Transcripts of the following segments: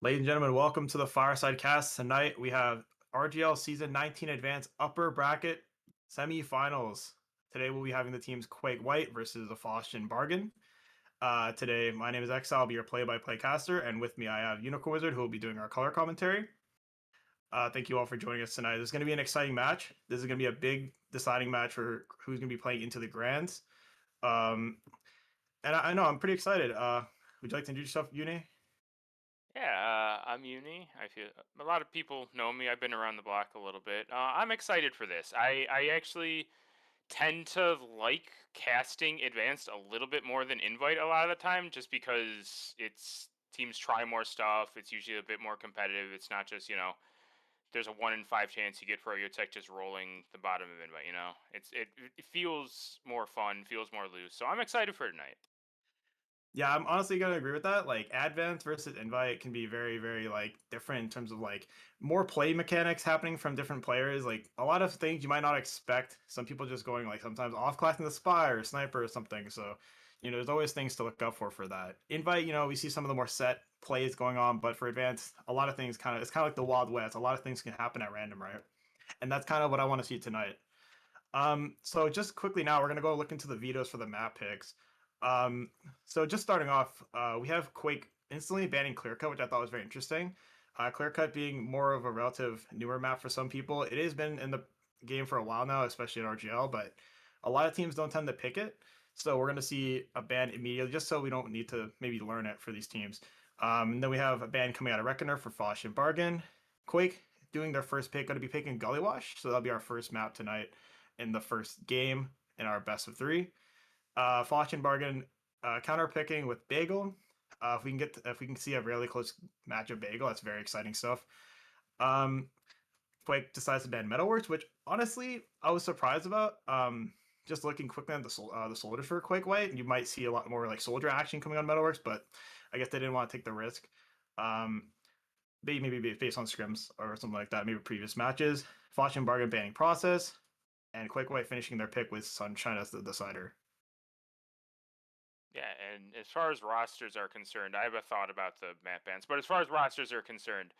Ladies and gentlemen, welcome to the Fireside Cast. Tonight we have RGL Season 19 Advanced Upper Bracket Semifinals. Today we'll be having the teams Quake White versus the Faustian Bargain. Today, my name is Exile. I'll be your play-by-play caster, and with me I have Unicorn Wizard, who will be doing our color commentary. Thank you all for joining us tonight. This is going to be an exciting match. This is going to be a big deciding match for who's going to be playing into the Grands. Um, and I know I'm pretty excited. Would you like to introduce yourself, Uni? Yeah, I'm Uni. I feel a lot of people know me. I've been around the block a little bit. I'm excited for this. I actually tend to like casting advanced a little bit more than invite a lot of the time, just because it's teams try more stuff. It's usually a bit more competitive. It's not just there's a 1 in 5 chance you get Froyo Tech just rolling the bottom of invite. It feels more fun, feels more loose. So I'm excited for tonight. Yeah, I'm honestly gonna agree with that. Like Advent versus Invite can be very, very like different in terms of like more play mechanics happening from different players. Like a lot of things you might not expect. Some people just going like sometimes off classing the spy or sniper or something. So, there's always things to look out for that. Invite, we see some of the more set plays going on, but for Advanced, a lot of things it's kind of like the Wild West. A lot of things can happen at random, right? And that's kind of what I want to see tonight. So just quickly now, we're gonna go look into the vetoes for the map picks. Um, so just starting off, we have Quake instantly banning Clear Cut, which I thought was very interesting. Clear Cut being more of a relative newer map for some people. It has been in the game for a while now, especially in RGL, but a lot of teams don't tend to pick it. So we're gonna see a ban immediately, just so we don't need to maybe learn it for these teams. And then we have a ban coming out of Reckoner for Faustian Bargain. Quake doing their first pick, going to be picking Gullywash, so that'll be our first map tonight in the first game in our best of three. Faustian Bargain counter picking with Bagel. If we can see a really close match of Bagel, that's very exciting stuff. Um, Quake decides to ban Metalworks, which honestly I was surprised about. Just looking quickly at the soldiers for Quake White, you might see a lot more like soldier action coming on Metalworks, but I guess they didn't want to take the risk. Um, maybe based on scrims or something like that, maybe previous matches. Faustian Bargain banning process, and Quake White finishing their pick with Sunshine as the decider. Yeah, and as far as rosters are concerned, I have a thought about the map bans. But as far as rosters are concerned,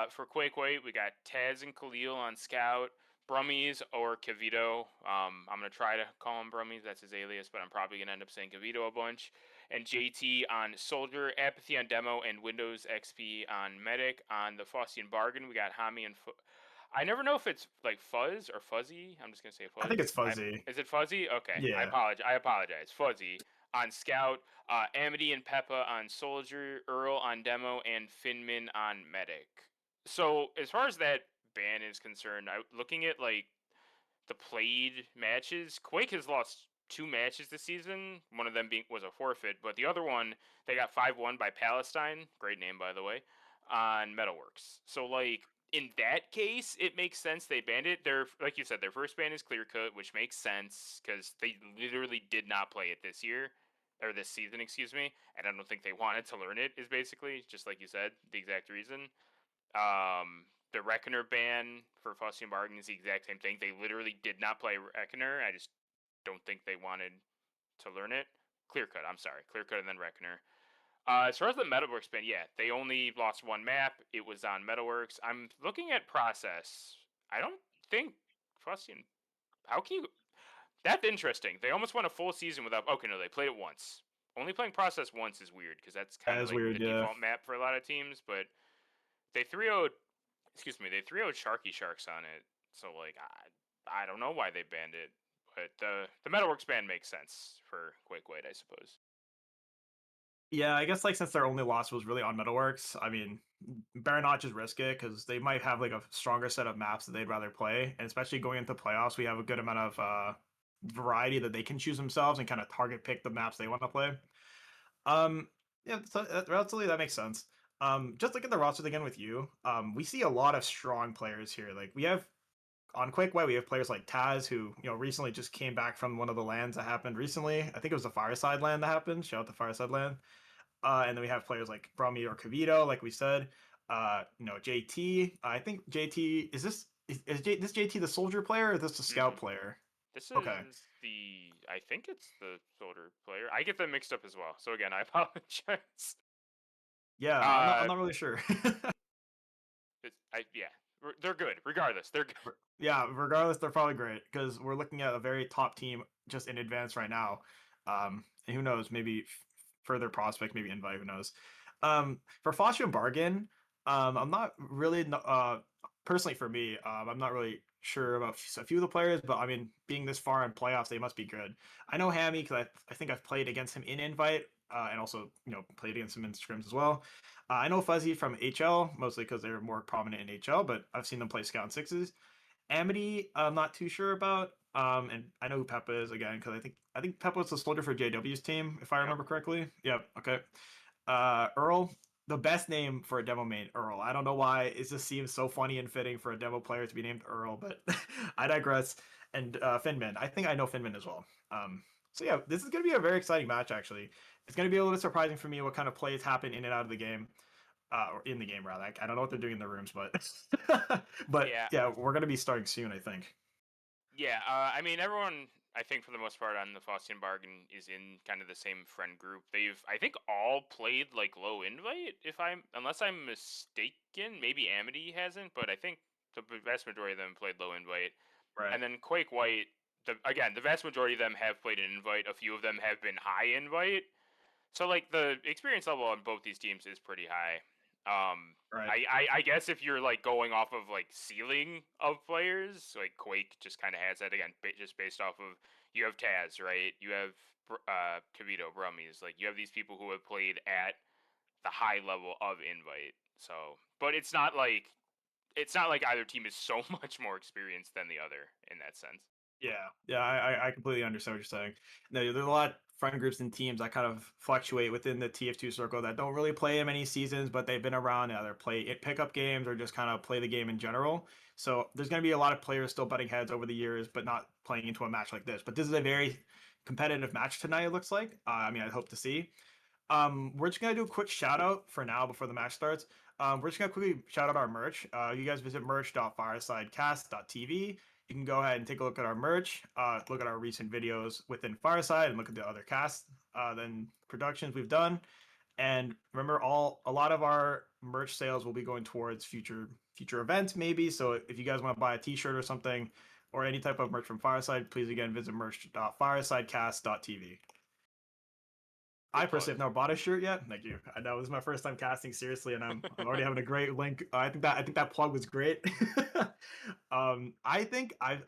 for Quake White, we got Taz and Khalil on Scout, Brummies or Kavito. I'm gonna try to call him Brummies. That's his alias, but I'm probably gonna end up saying Kavito a bunch. And JT on Soldier, Apathy on Demo, and Windows XP on Medic. On the Faustian Bargain, we got Hami and. I never know if it's like Fuzz or Fuzzy. I'm just gonna say I think it's Fuzz. fuzzy. Is it Fuzzy? Okay, I Yeah. apologize. I apologize. Fuzzy on Scout, Amity and Peppa on Soldier, Earl on Demo, and Finman on Medic. So as far as that ban is concerned, looking at like the played matches, Quake has lost 2 matches this season. One of them being was a forfeit, but the other one they got 5-1 by Palestine. Great name, by the way, on Metalworks. So like in that case, it makes sense they banned it. Their like you said, their first ban is clear cut, which makes sense because they literally did not play it this year or this season, excuse me. And I don't think they wanted to learn it. Is basically just like you said, the exact reason. The Reckoner ban for Faustian Bargain is the exact same thing. They literally did not play Reckoner. I just don't think they wanted to learn it. Clear cut. I'm sorry, clear cut and then Reckoner. As far as the Metalworks ban, yeah, they only lost one map. It was on Metalworks. I'm looking at process. I don't think Faustian. How can you? That's interesting. They almost won a full season without. Okay, no, they played it once. Only playing process once is weird because that's That kind of is like the weird, yeah. default map for a lot of teams. But they 3-0'd excuse me, they 3-0 Sharky Sharks on it. So like I don't know why they banned it, but the Metalworks ban makes sense for Quake Weight, I suppose. Yeah, I guess like since their only loss was really on Metalworks, I mean, better not just risk it because they might have like a stronger set of maps that they'd rather play, and especially going into playoffs, we have a good amount of variety that they can choose themselves and kind of target pick the maps they want to play. Um, yeah, so relatively that makes sense. Just look at the roster again with you. We see a lot of strong players here. Like we have on Quake White, we have players like Taz, who recently just came back from one of the lands that happened recently. I think it was the Fireside land that happened. Shout out the Fireside land. And then we have players like Brummy or Cavito, like we said. JT. I think JT is this JT the soldier player or is this the scout hmm player? This Okay. is the I think it's the shoulder player. I get them mixed up as well. So again, I apologize. Yeah, I'm Uh, not really sure. yeah, they're good. Regardless, they're good. Yeah, regardless, they're probably great because we're looking at a very top team just in advance right now. And who knows, maybe further prospect, maybe invite, who knows. For Faustian Bargain, I'm not really, personally for me, I'm not really sure about a few of the players, but I mean, being this far in playoffs, they must be good. I know Hammy because I think I've played against him in invite, and also played against him in scrims as well. I know Fuzzy from HL mostly because they're more prominent in HL, but I've seen them play Scout and Sixes. Amity, I'm not too sure about. And I know who Peppa is again because I think Peppa was the soldier for JW's team, if I Yep. remember correctly. Yep. Okay. Earl, the best name for a demo main, Earl. I don't know why it just seems so funny and fitting for a demo player to be named Earl, but I digress. And Finman, I think I know Finman as well. So yeah, this is gonna be a very exciting match. Actually, it's gonna be a little bit surprising for me what kind of plays happen in and out of the game. Or in the game rather. I don't know what they're doing in the rooms, but but Yeah. yeah, we're gonna be starting soon, I think. Yeah, I mean, everyone, I think for the most part on the Faustian Bargain is in kind of the same friend group. They've, I think, all played like low invite, unless I'm mistaken. Maybe Amity hasn't, but I think the vast majority of them played low invite. Right. And then Quake White, the vast majority of them have played an invite. A few of them have been high invite. So like the experience level on both these teams is pretty high. Um, Right. I guess if you're like going off of like ceiling of players, like Quake just kind of has that again, just based off of you have Taz, right? You have Kavito, Brummies, like you have these people who have played at the high level of invite. So, but it's not like either team is so much more experienced than the other in that sense. Yeah, yeah, I completely understand what you're saying. No, there's a lot of friend groups and teams that kind of fluctuate within the TF2 circle that don't really play many seasons, but they've been around, either play pickup games or just kind of play the game in general. So there's going to be a lot of players still butting heads over the years, but not playing into a match like this. But this is a very competitive match tonight, it looks like. I mean, I hope to see. We're just gonna do a quick shout out for now before the match starts. We're just gonna quickly shout out our merch. You guys visit merch.firesidecast.tv. You can go ahead and take a look at our merch, look at our recent videos within Fireside, and look at the other casts, then productions we've done. And remember, a lot of our merch sales will be going towards future events, maybe. So if you guys want to buy a T-shirt or something, or any type of merch from Fireside, please again visit merch.firesidecast.tv. I Good plug. personally have never bought a shirt yet. Thank you. I know this is my first time casting seriously, and I'm already having a great link. I think that plug was great. I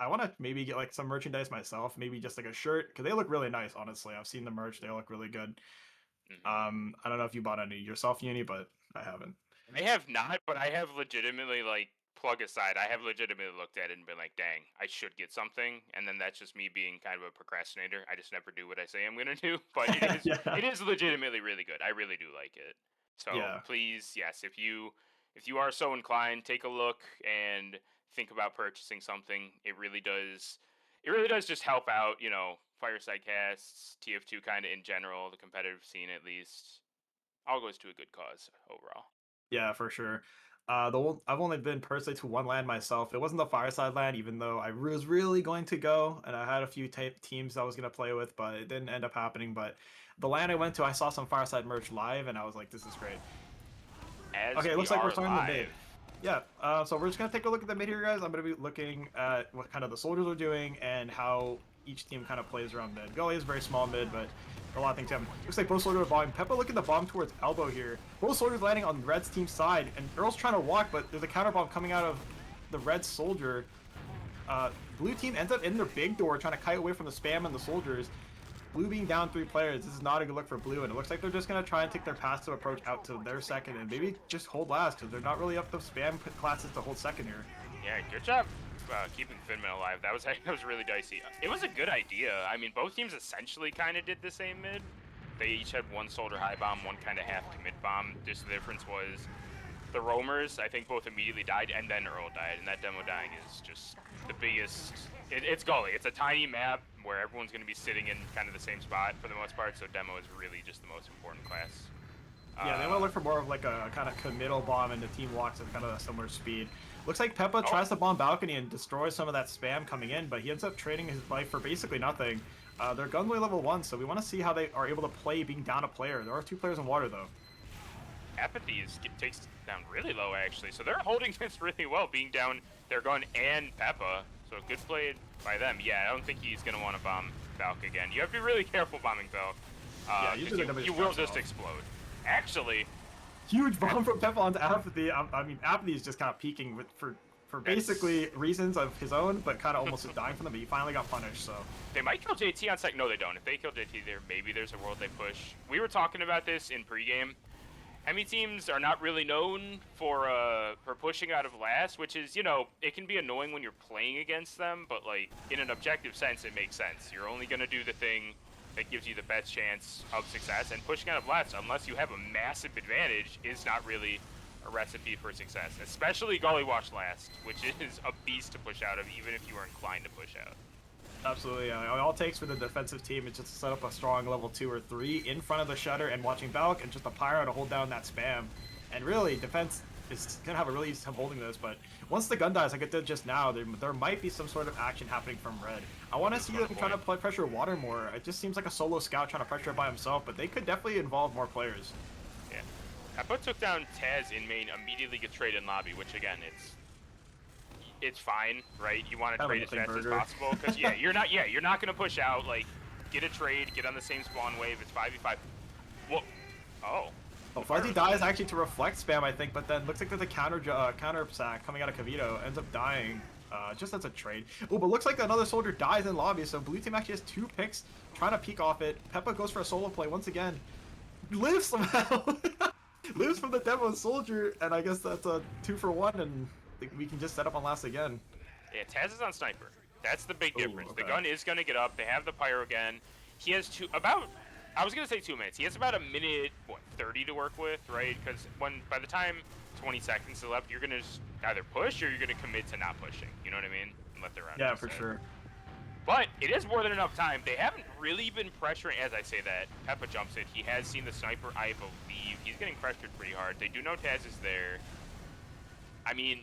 want to maybe get like some merchandise myself, maybe just like a shirt because they look really nice. Honestly, I've seen the merch; they look really good. Hmm. I don't know if you bought any yourself, Uni, but I haven't. I have not, but I have legitimately like plug aside. I have legitimately looked at it and been like, "Dang, I should get something." And then that's just me being kind of a procrastinator. I just never do what I say I'm gonna do. But Yeah, it is legitimately really good. I really do like it. So yeah, please, yes, if you are so inclined, take a look and think about purchasing something. It really does just help out. Fireside casts, TF2 kind of in general, the competitive scene at least. All goes to a good cause overall. yeah, for sure. I've only been personally to one land myself. It wasn't the Fireside land, even though I was really going to go, and I had a few teams I was gonna play with, but it didn't end up happening. But the land I went to, I saw some Fireside merch live, and I was like, "This is great." As Okay, it we looks like we're are starting the mid. live. Yeah, so we're just gonna take a look at the mid here, guys. I'm gonna be looking at what kind of the soldiers are doing and how each team kind of plays around mid. Gully is very small mid, but a lot of things happen. Looks like both soldiers are bombing. Peppa looking to bomb towards elbow here. Both soldiers landing on Red's team side, and Earl's trying to walk, but there's a counter bomb coming out of the Red soldier. Blue team ends up in their big door, trying to kite away from the spam and the soldiers. Blue being down 3 players, this is not a good look for Blue, and it looks like they're just going to try and take their passive approach out to their second and maybe just hold last because they're not really up the spam classes to hold second here. Yeah, good job keeping Finman alive. That was that was really dicey. It was a good idea. I mean, both teams essentially kind of did the same mid. They each had one soldier high bomb, one kind of half commit bomb. Just the difference was the roamers, I think, both immediately died, and then Earl died. And that demo dying is just the biggest. It's Gully. It's a tiny map where everyone's going to be sitting in kind of the same spot for the most part. So demo is really just the most important class. Yeah, they want to look for more of like a kind of committal bomb, and the team walks at kind of a similar speed. Looks like Peppa Oh, tries to bomb balcony and destroys some of that spam coming in, but he ends up trading his life for basically nothing. They're gunboy level 1, so we want to see how they are able to play being down a player. There are 2 players in water, though. Apathy takes down really low, actually. So they're holding this really well, being down their gun and Peppa. So good play by them. Yeah, I don't think he's going to want to bomb Valk again. You have to be really careful bombing Valk. Yeah, usually You will just explode. Actually, huge bomb from Peppa onto Apathy. I mean, Apathy is just kind of peeking for basically reasons of his own, but kind of almost just dying from them. But he finally got punished, so. They might kill JT on site. No, they don't. If they kill JT there, maybe there's a world they push. We were talking about this in pregame. Hemi teams are not really known for pushing out of last, which is, you know, it can be annoying when you're playing against them, but like in an objective sense, it makes sense. You're only gonna do the thing that gives you the best chance of success, and pushing out of last, unless you have a massive advantage, is not really a recipe for success. Especially Gullywash last, which is a beast to push out of, even if you are inclined to push out. Absolutely, all it takes for the defensive team is just to set up a strong level 2 or 3 in front of the shutter and watching Valk and just a pyro to hold down that spam. And really, defense is gonna have a really easy time holding this, but once the gun dies, like it did just now, there might be some sort of action happening from red. I want to see them trying to pressure water more. It just seems like a solo scout trying to pressure it by himself, but they could definitely involve more players. Yeah, Peppa took down Taz in main, immediately gets traded in lobby, which again, it's fine, right? You want to trade as fast as possible because you're not gonna push out. Like, get a trade, get on the same spawn wave. It's 5v5. Whoa. Oh, Fuzzy dies actually to reflect spam, I think, but then looks like there's a counter sack coming out of Kavito, ends up dying just as a trade. Oh, but looks like another soldier dies in lobby, so blue team actually has 2 picks trying to peek off it. Peppa goes for a solo play once again, lives somehow, lives from the demo soldier, and I guess that's a 2-for-1, and we can just set up on last again. Yeah, Taz is on sniper. That's the big difference. Okay. The gun is going to get up. They have the pyro again. He has I was going to say 2 minutes. He has about a minute, 30 to work with, right? Because by the time 20 seconds is left, you're going to just either push or you're going to commit to not pushing. You know what I mean? And let the round. Yeah, for sure. But it is more than enough time. They haven't really been pressuring, as I say that. Peppa jumps it. He has seen the sniper, I believe. He's getting pressured pretty hard. They do know Taz is there. I mean,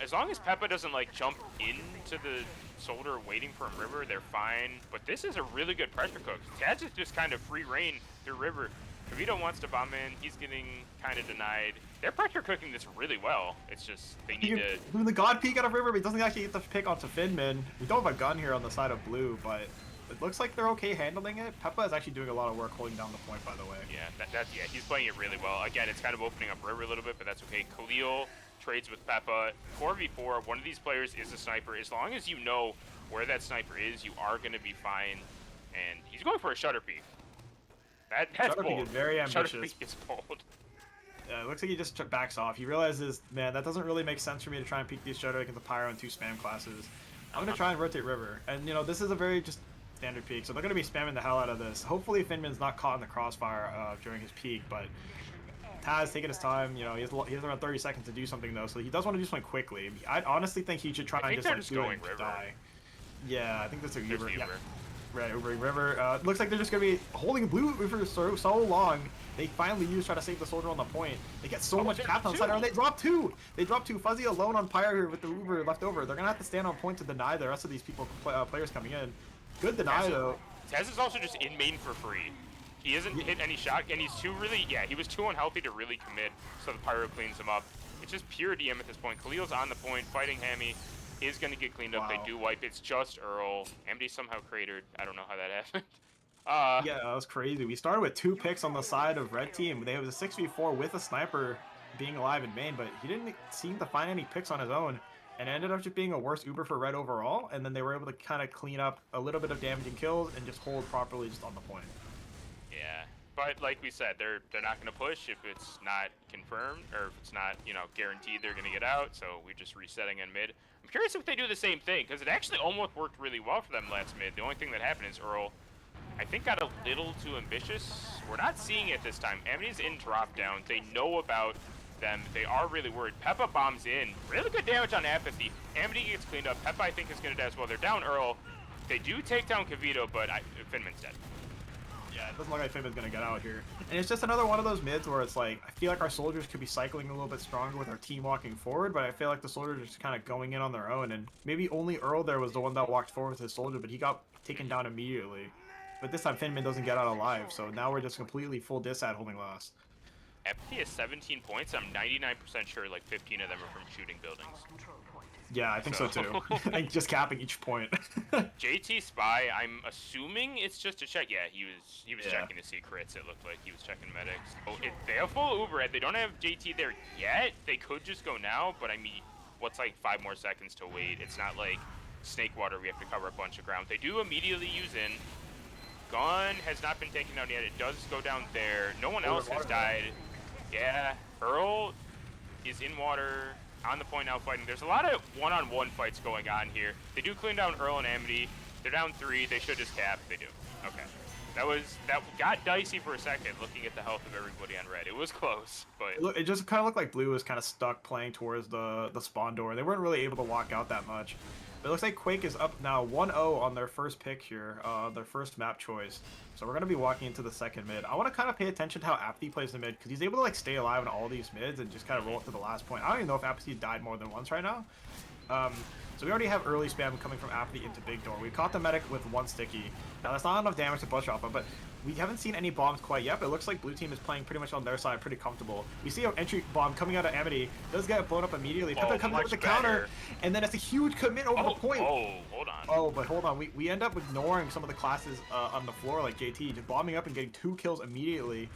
as long as Peppa doesn't like jump into the soldier waiting for a river, they're fine. But this is a really good pressure cook. Taz is just kind of free reign through river. Kavito wants to bomb in. He's getting kind of denied. They're pressure cooking this really well. It's just they need to doing the god peek out of river, but he doesn't actually get the pick onto Finman. We don't have a gun here on the side of blue, but it looks like they're okay handling it. Peppa is actually doing a lot of work holding down the point, by the way. Yeah, he's playing it really well. Again, it's kind of opening up river a little bit, but that's okay. Khalil trades with Peppa. 4v4, one of these players is a sniper. As long as you know where that sniper is, you are going to be fine. And he's going for a shutter peek. That's shutter bold. Peek is very ambitious. Shutter peek is bold. Yeah, it looks like he just backs off. He realizes, man, that doesn't really make sense for me to try and peek these shutter against the pyro and 2 spam classes. I'm going to try and rotate river. And, you know, this is a very just standard peek, so they're going to be spamming the hell out of this. Hopefully Finman's not caught in the crossfire during his peek, but Taz taking his time. You know, he has around 30 seconds to do something, though, so he does want to do something quickly. I honestly think he should try and just like die. Yeah, I think that's a Uber. Yeah. Right, Ubering river. Looks like they're just going to be holding blue for so long. They finally try to save the soldier on the point. They get so much cap on the side, and they drop 2. They drop 2. Fuzzy alone on Pyre here with the Uber left over. They're going to have to stand on point to deny the rest of these players coming in. Good deny, though. Taz is also just in main for free. He hasn't hit any shot, and he's he was too unhealthy to really commit, so the Pyro cleans him up. It's just pure DM at this point. Khalil's on the point, fighting Hemi. Is going to get cleaned up. They do wipe. It's just Earl. MD somehow cratered. I don't know how that happened. Yeah, that was crazy. We started with 2 picks on the side of red team. They was a 6v4 with a sniper being alive in main, but he didn't seem to find any picks on his own, and it ended up just being a worse Uber for red overall. And then they were able to kind of clean up a little bit of damaging kills and just hold properly just on the point. Yeah, but like we said, they're not going to push if it's not confirmed or if it's not guaranteed they're going to get out. So we're just resetting in mid. I'm curious if they do the same thing, because it actually almost worked really well for them last mid. The only thing that happened is Earl, I think, got a little too ambitious. We're not seeing it this time. Amity's in drop down. They know about them. They are really worried. Peppa bombs in. Really good damage on Apathy. Amity gets cleaned up. Peppa, I think, is going to die as well. They're down Earl. They do take down Kavito, but Finman's dead. Yeah, it doesn't look like Finman's going to get out here. And it's just another one of those mids where it's like, I feel like our soldiers could be cycling a little bit stronger with our team walking forward, but I feel like the soldiers are just kind of going in on their own, and maybe only Earl there was the one that walked forward with his soldier, but he got taken down immediately. But this time Finman doesn't get out alive, so now we're just completely full disad holding last. Apathy has 17 points. I'm 99% sure like 15 of them are from shooting buildings. Yeah, I think so too. Like just capping each point. JT Spy, I'm assuming it's just a check. Yeah, he was Yeah. checking to see crits. It looked like he was checking medics. Oh, they have full Uber. They don't have JT there yet. They could just go now, but I mean, what's like 5 more seconds to wait? It's not like Snake Water. We have to cover a bunch of ground. They do immediately use in. Gun has not been taken down yet. It does go down there. No one else has died. Yeah, Earl is in water. On the point now fighting. There's a lot of one-on-one fights going on here. They do clean down Earl and Amity. They're down 3. They should just cap. They do. Okay. That got dicey for a second looking at the health of everybody on red. It was close, but It just kind of looked like Blue was kind of stuck playing towards the spawn door. They weren't really able to walk out that much. But it looks like Quake is up now 1-0 on their first pick here, their first map choice. So we're going to be walking into the second mid. I want to kind of pay attention to how Apathy plays the mid, because he's able to like stay alive in all these mids and just kind of roll up to the last point. I don't even know if Apathy died more than once right now. So we already have early spam coming from Apathy into Big Door. We caught the medic with 1 sticky. Now that's not enough damage to push off him, but we haven't seen any bombs quite yet, but it looks like blue team is playing pretty much on their side, pretty comfortable. We see an entry bomb coming out of Amity, does get blown up immediately. Pepe comes out with the counter, and then it's a huge commit over the point. Oh, hold on. Oh, but hold on. We end up ignoring some of the classes on the floor, like JT, just bombing up and getting 2 kills immediately.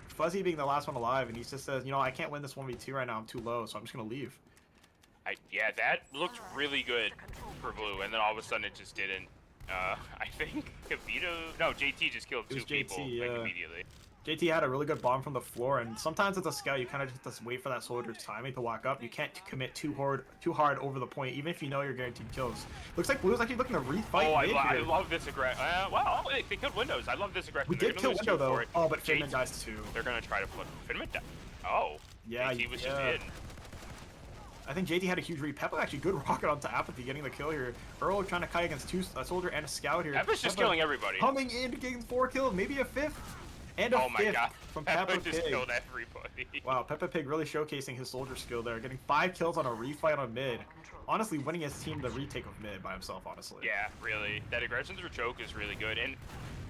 Fuzzy being the last one alive, and he just says, you know, I can't win this 1v2 right now, I'm too low, so I'm just going to leave. Yeah, that looked really good for blue, and then all of a sudden it just didn't. I think JT just killed 2 people like, immediately. JT had a really good bomb from the floor, and sometimes as a scout, you kind of just have to wait for that soldier's timing to walk up. You can't commit too hard over the point, even if you know you're guaranteed kills. Looks like blue is actually looking to refight. Oh, I love this aggression. Well, they killed Windows. I love this aggression. We did kill Window though. Oh, but Finman dies too. They're gonna try to flip. Finman died. Oh, yeah, JT was just in. I think JT had a huge read. Peppa actually good rocket onto Apathy, getting the kill here. Earl trying to kite against a soldier and a scout here. Peppa's just killing everybody. Coming in, getting 4 kills, maybe a 5th. And a 5th from Peppa Pig. Just killed everybody. Wow, Peppa Pig really showcasing his soldier skill there, getting 5 kills on a refight on mid. Honestly, winning his team the retake of mid by himself, honestly. Yeah, really. That aggression through choke is really good. And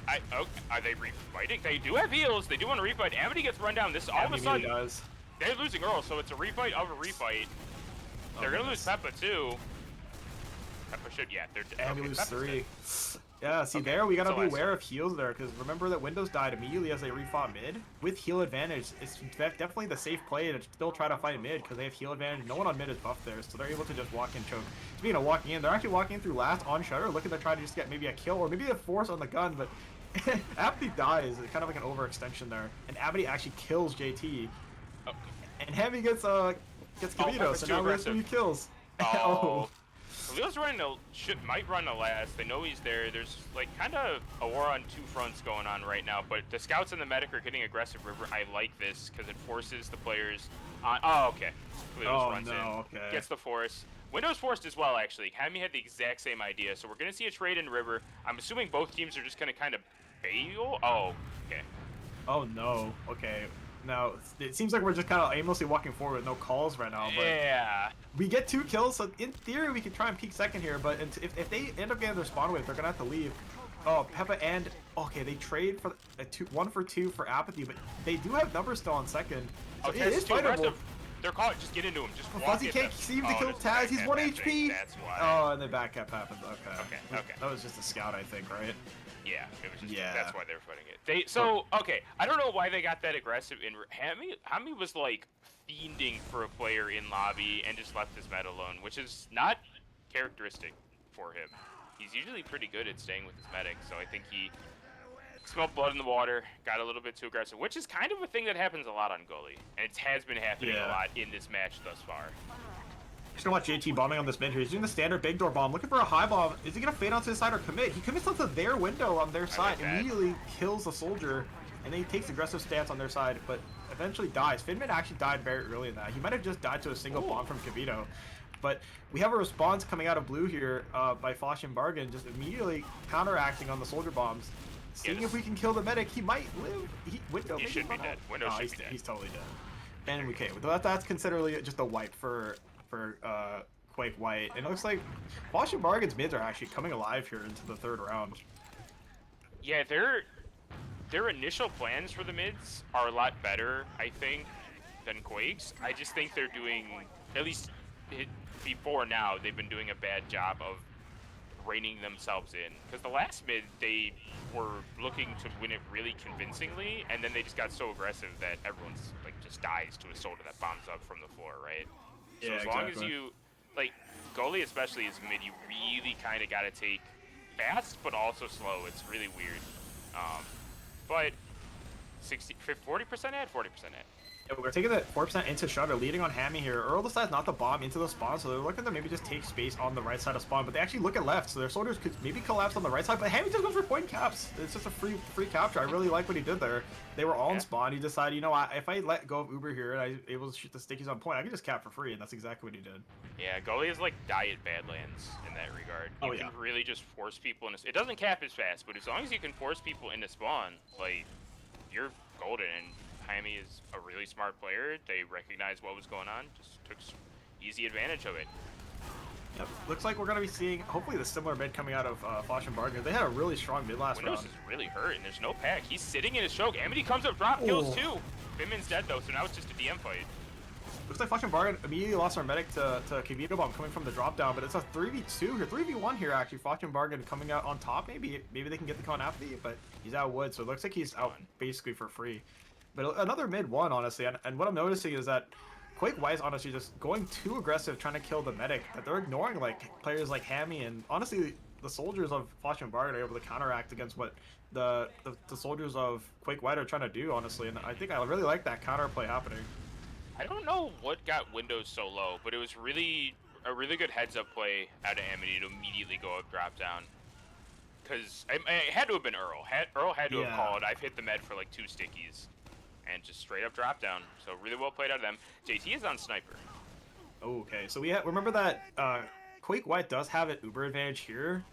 are they refighting? They do have heals. They do want to refight. Amity gets run down. This all of a sudden they're losing Earl, so it's a refight of a refight. They're gonna lose Peppa too. Peppa should, yeah. And we lose 3. Yeah, see there, we gotta be aware of heals there, because remember that Windows died immediately as they refought mid. With heal advantage, it's definitely the safe play to still try to fight mid, because they have heal advantage. No one on mid is buffed there, so they're able to just walk in choke. Speaking of walking in, they're actually walking in through last on Shutter, looking to try to just get maybe a kill, or maybe a force on the gun, but Apathy dies. It's kind of like an overextension there. And Apathy actually kills JT. Oh. And Heavy gets Kavito, so now we have 3 kills. Oh. Leo's might run the last. They know he's there. There's like kind of a war on 2 fronts going on right now, but the scouts and the medic are getting aggressive river. I like this because it forces the players on. Oh, okay. Leo's runs in. Gets the force. Windows forced as well, actually. Hemi had the exact same idea, so we're going to see a trade in river. I'm assuming both teams are just going to kind of bail. Oh, okay. Oh, no. Okay. Now, it seems like we're just kind of aimlessly walking forward with no calls right now, but yeah. We get 2 kills, so in theory we could try and peek second here, but if they end up getting their spawn wave, they're going to have to leave. Oh, Peppa and... Okay, they trade for 1 for 2 for Apathy, but they do have numbers still on second. So it is fightable. They're caught. Just get into him. Just walk Fuzzy can't seem to kill Taz. He's 1 HP. That's why. Oh, and the back cap happened. Okay. That was just a scout, I think, right? Yeah, it was just, that's why they were fighting it. Okay, I don't know why they got that aggressive in Hami was like fiending for a player in lobby and just left his med alone, which is not characteristic for him. He's usually pretty good at staying with his medic, so I think he smelled blood in the water, got a little bit too aggressive, which is kind of a thing that happens a lot on Gully, and it has been happening a lot in this match thus far. Just gonna watch JT bombing on this mid here. He's doing the standard big door bomb, looking for a high bomb. Is he gonna fade onto his side or commit? He commits onto their window on their side, immediately kills the soldier, and then he takes aggressive stance on their side, but eventually dies. Finman actually died very early in that. He might have just died to a single bomb from Kavito. But we have a response coming out of blue here by Faustian Bargain, just immediately counteracting on the soldier bombs. Seeing if we can kill the medic, he might live. Window should be dead. Window should be dead. He's totally dead. And okay, that's considered just a wipe for Quake White. And it looks like Faustian Bargain's mids are actually coming alive here into the 3rd round. Yeah, their initial plans for the mids are a lot better, I think, than Quake's. I just think they're doing, at least before now, they've been doing a bad job of reining themselves in. Because the last mid, they were looking to win it really convincingly, and then they just got so aggressive that everyone's like just dies to a soldier that bombs up from the floor, right? So Yeah, as long as exactly. you, like, Gully especially is mid, you really kind of got to take fast, but also slow. It's really weird. But 40% ad, 40% ad. Yeah, we're taking that 4% into Shutter, leading on Hammy here. Earl decides not to bomb into the spawn, so they're looking to maybe just take space on the right side of spawn, but they actually look at left, so their soldiers could maybe collapse on the right side, but Hammy just goes for point caps. It's just a free capture. I really like what he did there. They were all in spawn. He decided, you know what, if I let go of Uber here and I'm able to shoot the stickies on point, I can just cap for free, and that's exactly what he did. Yeah, Gully is like diet Badlands in that regard. You Yeah. can really just force people into. It doesn't cap as fast, but as long as you can force people into spawn, like, you're golden. And Hammy is a really smart player. They recognized what was going on, just took easy advantage of it. Yep. Looks like we're going to be seeing, hopefully, the similar mid coming out of Faustian Bargain. They had a really strong mid last Windows round. is really hurt, and there's no pack. He's sitting in his choke. Amity comes up, drop kills too. Finman's dead though, so now it's just a DM fight. Looks like Faustian Bargain immediately lost our medic to Kavito Bomb coming from the drop down, but it's a 3v2 here, 3v1 here actually. Faustian Bargain coming out on top. Maybe they can get the con after you, but he's out wood, so it looks like he's out basically for free. But another mid one, honestly, and what I'm noticing is that Quake White's honestly just going too aggressive trying to kill the medic, that they're ignoring like players like Hammy, and honestly the soldiers of Faustian Bargain are able to counteract against what the soldiers of Quake White are trying to do, honestly, and I think I really like that counterplay happening. I don't know what got Windows so low, but it was a really good heads-up play out of Amity to immediately go up, drop down. Because it had to have been Earl. Earl had to have called, I've hit the med for like 2 stickies. And just straight up drop down. So really well played out of them. JT is on sniper. Okay, so we remember that Quake White does have an Uber advantage here.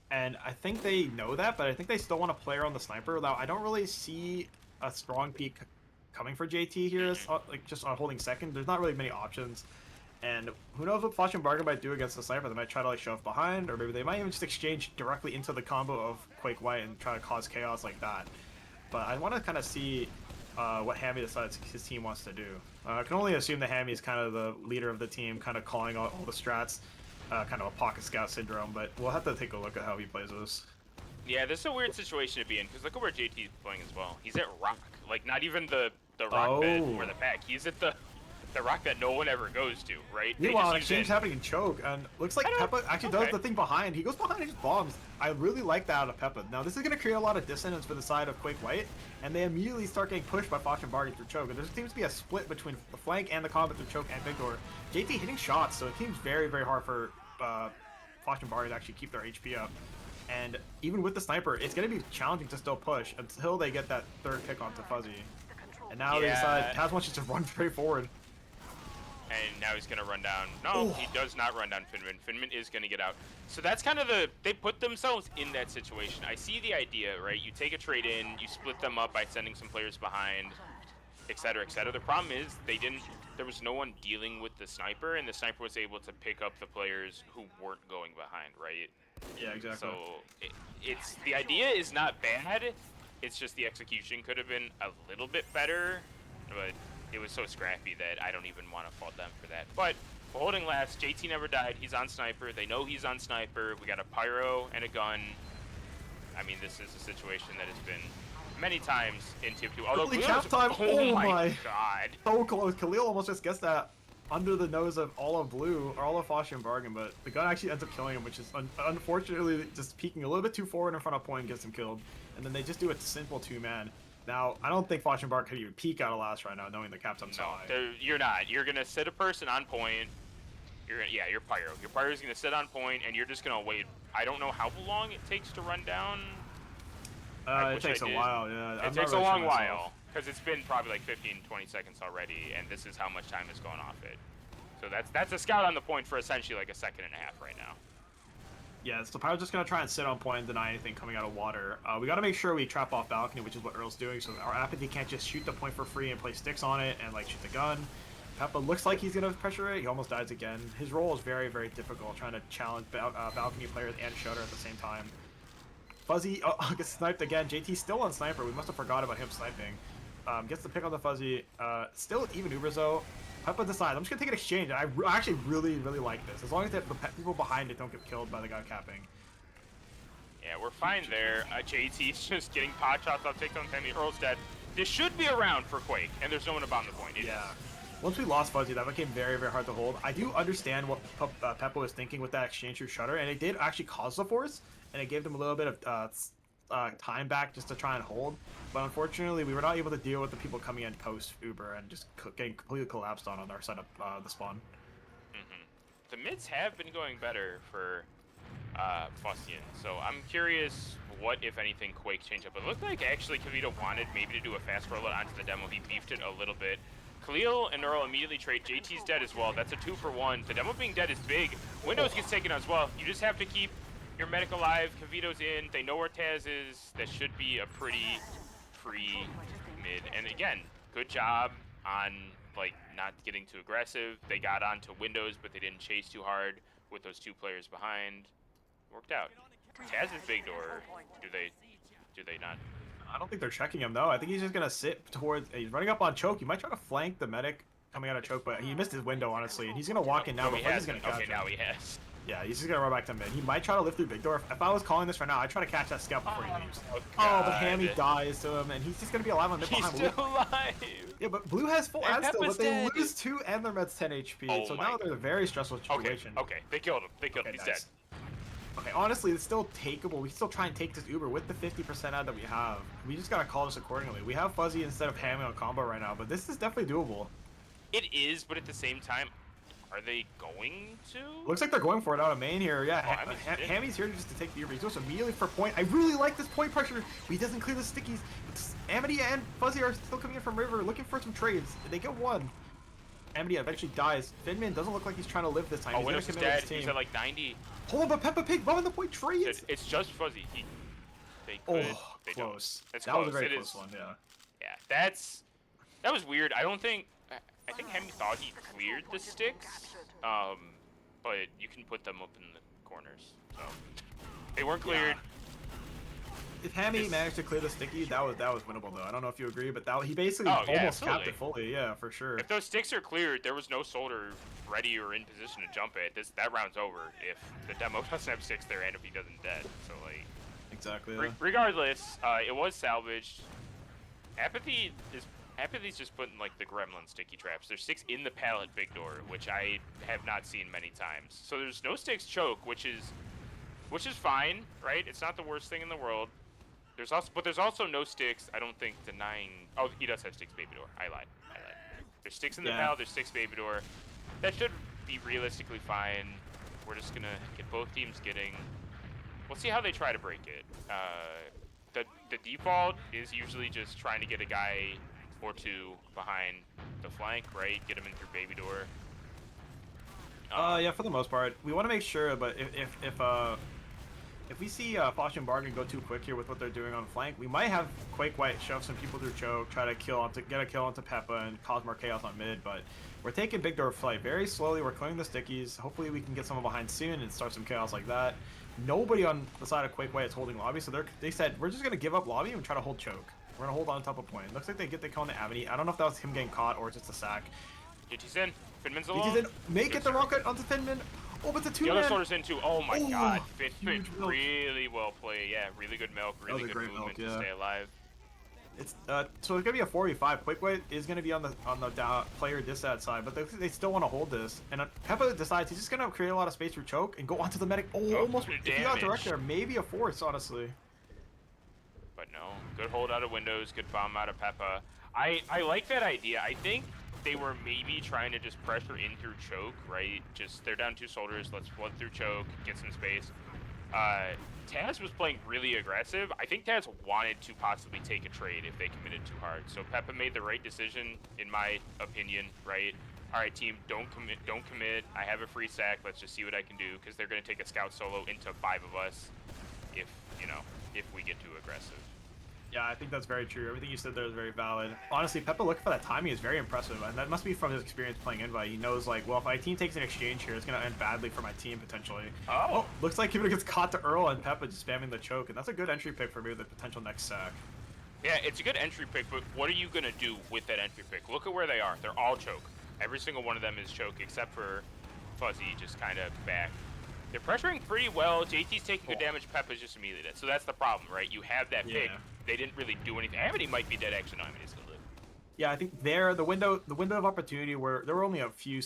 And I think they know that, but I think they still want to play around the sniper. Now, I don't really see a strong peak coming for JT here, like just on holding second. There's not really many options, and who knows what Faustian Bargain might do against the sniper. They might try to like shove behind, or maybe they might even just exchange directly into the combo of Quake White and try to cause chaos like that. But I want to kind of see what Hammy decides his team wants to do. I can only assume that Hammy is kind of the leader of the team, kind of calling all the strats, kind of a pocket scout syndrome, but we'll have to take a look at how he plays this. Yeah, this is a weird situation to be in, because look at where JT's playing as well. He's at rock, like not even the rock bed or the pack. He's at the rock that no one ever goes to, right? Meanwhile, an exchange happening in choke, and looks like Peppa actually does the thing behind. He goes behind and just bombs. I really like that out of Peppa. Now, this is going to create a lot of dissonance for the side of Quake White, and they immediately start getting pushed by Faustian Bargain through choke. And there seems to be a split between the flank and the combat through choke and big door. JT hitting shots, so it seems very, very hard for Faustian Bargain to actually keep their HP up. And even with the sniper, it's going to be challenging to still push until they get that third pick onto Fuzzy. And now they decide Taz wants to just run straight forward. And now he's going to run down. No, he does not run down Finman. Finman is going to get out. So that's kind of they put themselves in that situation. I see the idea, right? You take a trade in, you split them up by sending some players behind, etc., etc. The problem is there was no one dealing with the sniper, and the sniper was able to pick up the players who weren't going behind, right? Yeah, exactly. So it's the idea is not bad. It's just the execution could have been a little bit better, but it was so scrappy that I don't even want to fault them for that. But we're holding last. JT never died. He's on sniper. They know he's on sniper. We got a pyro and a gun. I mean, this is a situation that has been many times in Tier 2. Although cap time. Oh my god. So close. Khalil almost just gets that under the nose of all of blue, or all of Faustian Bargain, but the gun actually ends up killing him, which is unfortunately just peeking a little bit too forward in front of point and gets him killed. And then they just do a simple 2-man. Now, I don't think Faustian Bargain could even peek out of last right now, knowing the cap's on side. No, you're not. You're gonna sit a person on point. You're pyro. Your pyro's gonna sit on point, and you're just gonna wait. I don't know how long it takes to run down. It takes a while, yeah. It takes a long while, because it's been probably like 15-20 seconds already, and this is how much time is going off it. So that's a scout on the point for essentially like a second and a half right now. Yeah, so Pyro's just going to try and sit on point and deny anything coming out of water. We got to make sure we trap off balcony, which is what Earl's doing, so our Apathy can't just shoot the point for free and play sticks on it and like shoot the gun. Peppa looks like he's going to pressure it. He almost dies again. His role is very, very difficult, trying to challenge balcony players and Shutter at the same time. Fuzzy gets sniped again. JT's still on sniper. We must have forgot about him sniping. Gets the pick on the Fuzzy. Still even Ubers though. Peppa decides, I'm just gonna take an exchange. I actually really like this. As long as the people behind it don't get killed by the guy capping. Yeah, we're fine there. JT's just getting pot shots off takedown. Tammy Earl's dead. This should be around for Quake, and there's no one to bomb the point. Once we lost Fuzzy, that became very hard to hold. I do understand what Peppa was thinking with that exchange through Shutter, and it did actually cause the force, and it gave them a little bit of time back just to try and hold. But unfortunately, we were not able to deal with the people coming in post Uber and just getting completely collapsed on our side of the spawn. The mids have been going better for Faustian, so I'm curious what, if anything, Quake changed up. It looked like actually Kavita wanted maybe to do a fast rollout onto the demo. He beefed it a little bit. Khalil and Earl immediately trade. JT's dead as well. That's a 2-for-1. The demo being dead is big. Windows gets taken as well. You just have to keep your medic alive. Kavito's in. They know where Taz is. That should be a pretty free mid. And again, good job on like not getting too aggressive. They got onto Windows, but they didn't chase too hard with those 2 players behind. Worked out. Taz is big door. Do they not? I don't think they're checking him though. I think he's just gonna sit towards. He's running up on choke. He might try to flank the medic coming out of choke, but he missed his window honestly, and he's gonna walk in now. But he's gonna catch him. Now he has. Yeah, he's just gonna run back to mid. He might try to lift through big door. If I was calling this right now, I'd try to catch that scalp before he leaves. Oh, but Hammy dies to him, and he's just gonna be alive on mid behind Blue. Blue. Alive. Yeah, but Blue has full ad still, but they lose 2 and their med's 10 HP. So now they're in a very stressful situation. Okay, they killed him. He's dead. Okay, honestly, it's still takeable. We can still try and take this Uber with the 50% ad that we have. We just gotta call this accordingly. We have Fuzzy instead of Hammy on combo right now, but this is definitely doable. It is, but at the same time, are they going to? Looks like they're going for it out of main here. Yeah, Hammy's here just to take the Uber. He goes immediately for point. I really like this point pressure. He doesn't clear the stickies. Amity and Fuzzy are still coming in from River, looking for some trades. They get one. Amity eventually dies. Finman doesn't look like he's trying to live this time. Oh, Windows is dead. He's at like 90. Hold on, but Peppa Pig bombing the point trades. It's just Fuzzy. They could. They close. It's that close. was a very close one. Yeah. Yeah, that was weird. I think Hemi thought he cleared the sticks, but you can put them up in the corners. So they weren't cleared. Yeah. If Hammy managed to clear the sticky, that was winnable though. I don't know if you agree, but he basically almost capped it fully. Yeah, for sure. If those sticks are cleared, there was no soldier ready or in position to jump it. That round's over if the demo doesn't have sticks there and if he doesn't dead. So like. Exactly. Yeah. Regardless, it was salvaged. Apathy's just putting like the gremlin sticky traps. There's 6 in the pallet big door, which I have not seen many times. So there's no sticks choke, which is fine, right? It's not the worst thing in the world. There's also no sticks. I don't think denying. Oh, he does have sticks baby door. I lied. There's sticks in the pallet. There's 6 baby door. That should be realistically fine. We're just gonna get both teams getting. We'll see how they try to break it. The default is usually just trying to get a guy or 2 behind the flank, right? Get him in through baby door. Yeah, for the most part, we want to make sure. But if we see Faustian Bargain go too quick here with what they're doing on flank, we might have Quake White shove some people through choke, try to get a kill onto Peppa and cause more chaos on mid. But we're taking big door flight very slowly. We're clearing the stickies. Hopefully we can get someone behind soon and start some chaos like that. Nobody on the side of Quake White is holding lobby, so they said we're just gonna give up lobby and try to hold choke. We're gonna hold on top of point. Looks like they get the kill on the Amity. I don't know if that was him getting caught or just a sack. JT's in. Finman's alone. JT's in. Make it the rocket onto Finman. Oh, but it's a 2-man. The other soldier's in too. Oh my god. Finman really well played. Yeah, really good milk. Really good movement to stay alive. It's so it's gonna be a 4v5. Quake White is gonna be on the player disad side, but they still want to hold this. And Peppa decides he's just gonna create a lot of space for choke and go onto the medic. Almost. If he got direct there, maybe a force, honestly. But no, good hold out of Windows, good bomb out of Peppa. I like that idea. I think they were maybe trying to just pressure in through choke, right? Just they're down 2 soldiers. Let's flood through choke, get some space. Taz was playing really aggressive. I think Taz wanted to possibly take a trade if they committed too hard. So Peppa made the right decision, in my opinion, right? All right, team, don't commit. I have a free sack. Let's just see what I can do, because they're going to take a scout solo into 5 of us if we get too aggressive. Yeah, I think that's very true. Everything you said there is very valid. Honestly, Peppa looking for that timing is very impressive, and that must be from his experience playing Invite. He knows, like, well, if my team takes an exchange here, it's going to end badly for my team, potentially. Oh. Looks like Cupojo gets caught to Earl, and Peppa just spamming the choke, and that's a good entry pick for maybe the potential next sack. Yeah, it's a good entry pick, but what are you going to do with that entry pick? Look at where they are. They're all choke. Every single one of them is choke, except for Fuzzy, just kind of back. They're pressuring pretty well. JT's taking good damage. Peppa's just immediately dead. So that's the problem, right? You have that pick. They didn't really do anything. Amity might be dead. Actually, no, Amity's gonna live. Yeah, I think the window of opportunity where there were only a few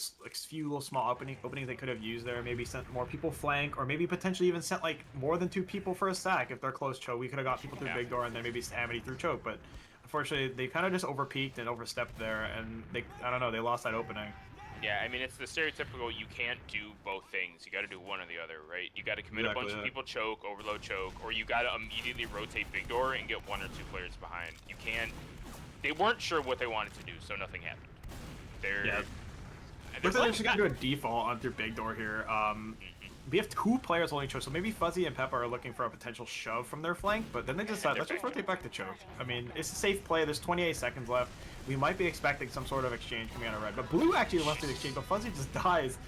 little small openings they could have used there. Maybe sent more people flank, or maybe potentially even sent like more than 2 people for a sack if they're close choke. We could have got people through big door and then maybe Amity through choke. But unfortunately, they kind of just overpeaked and overstepped there, and I don't know, they lost that opening. Yeah, I mean, it's the stereotypical, you can't do both things. You got to do one or the other, right? You got to commit a bunch of people choke, overload choke, or you got to immediately rotate big door and get 1 or 2 players behind. You can't. They weren't sure what they wanted to do, so nothing happened. Looks like they're just going to do a default on through big door here. We have 2 players holding choke, so maybe Fuzzy and Peppa are looking for a potential shove from their flank, but then they decide, let's just rotate back to choke. I mean, it's a safe play. There's 28 seconds left. We might be expecting some sort of exchange coming out of red, but Blue actually wants to exchange, but Fuzzy just dies.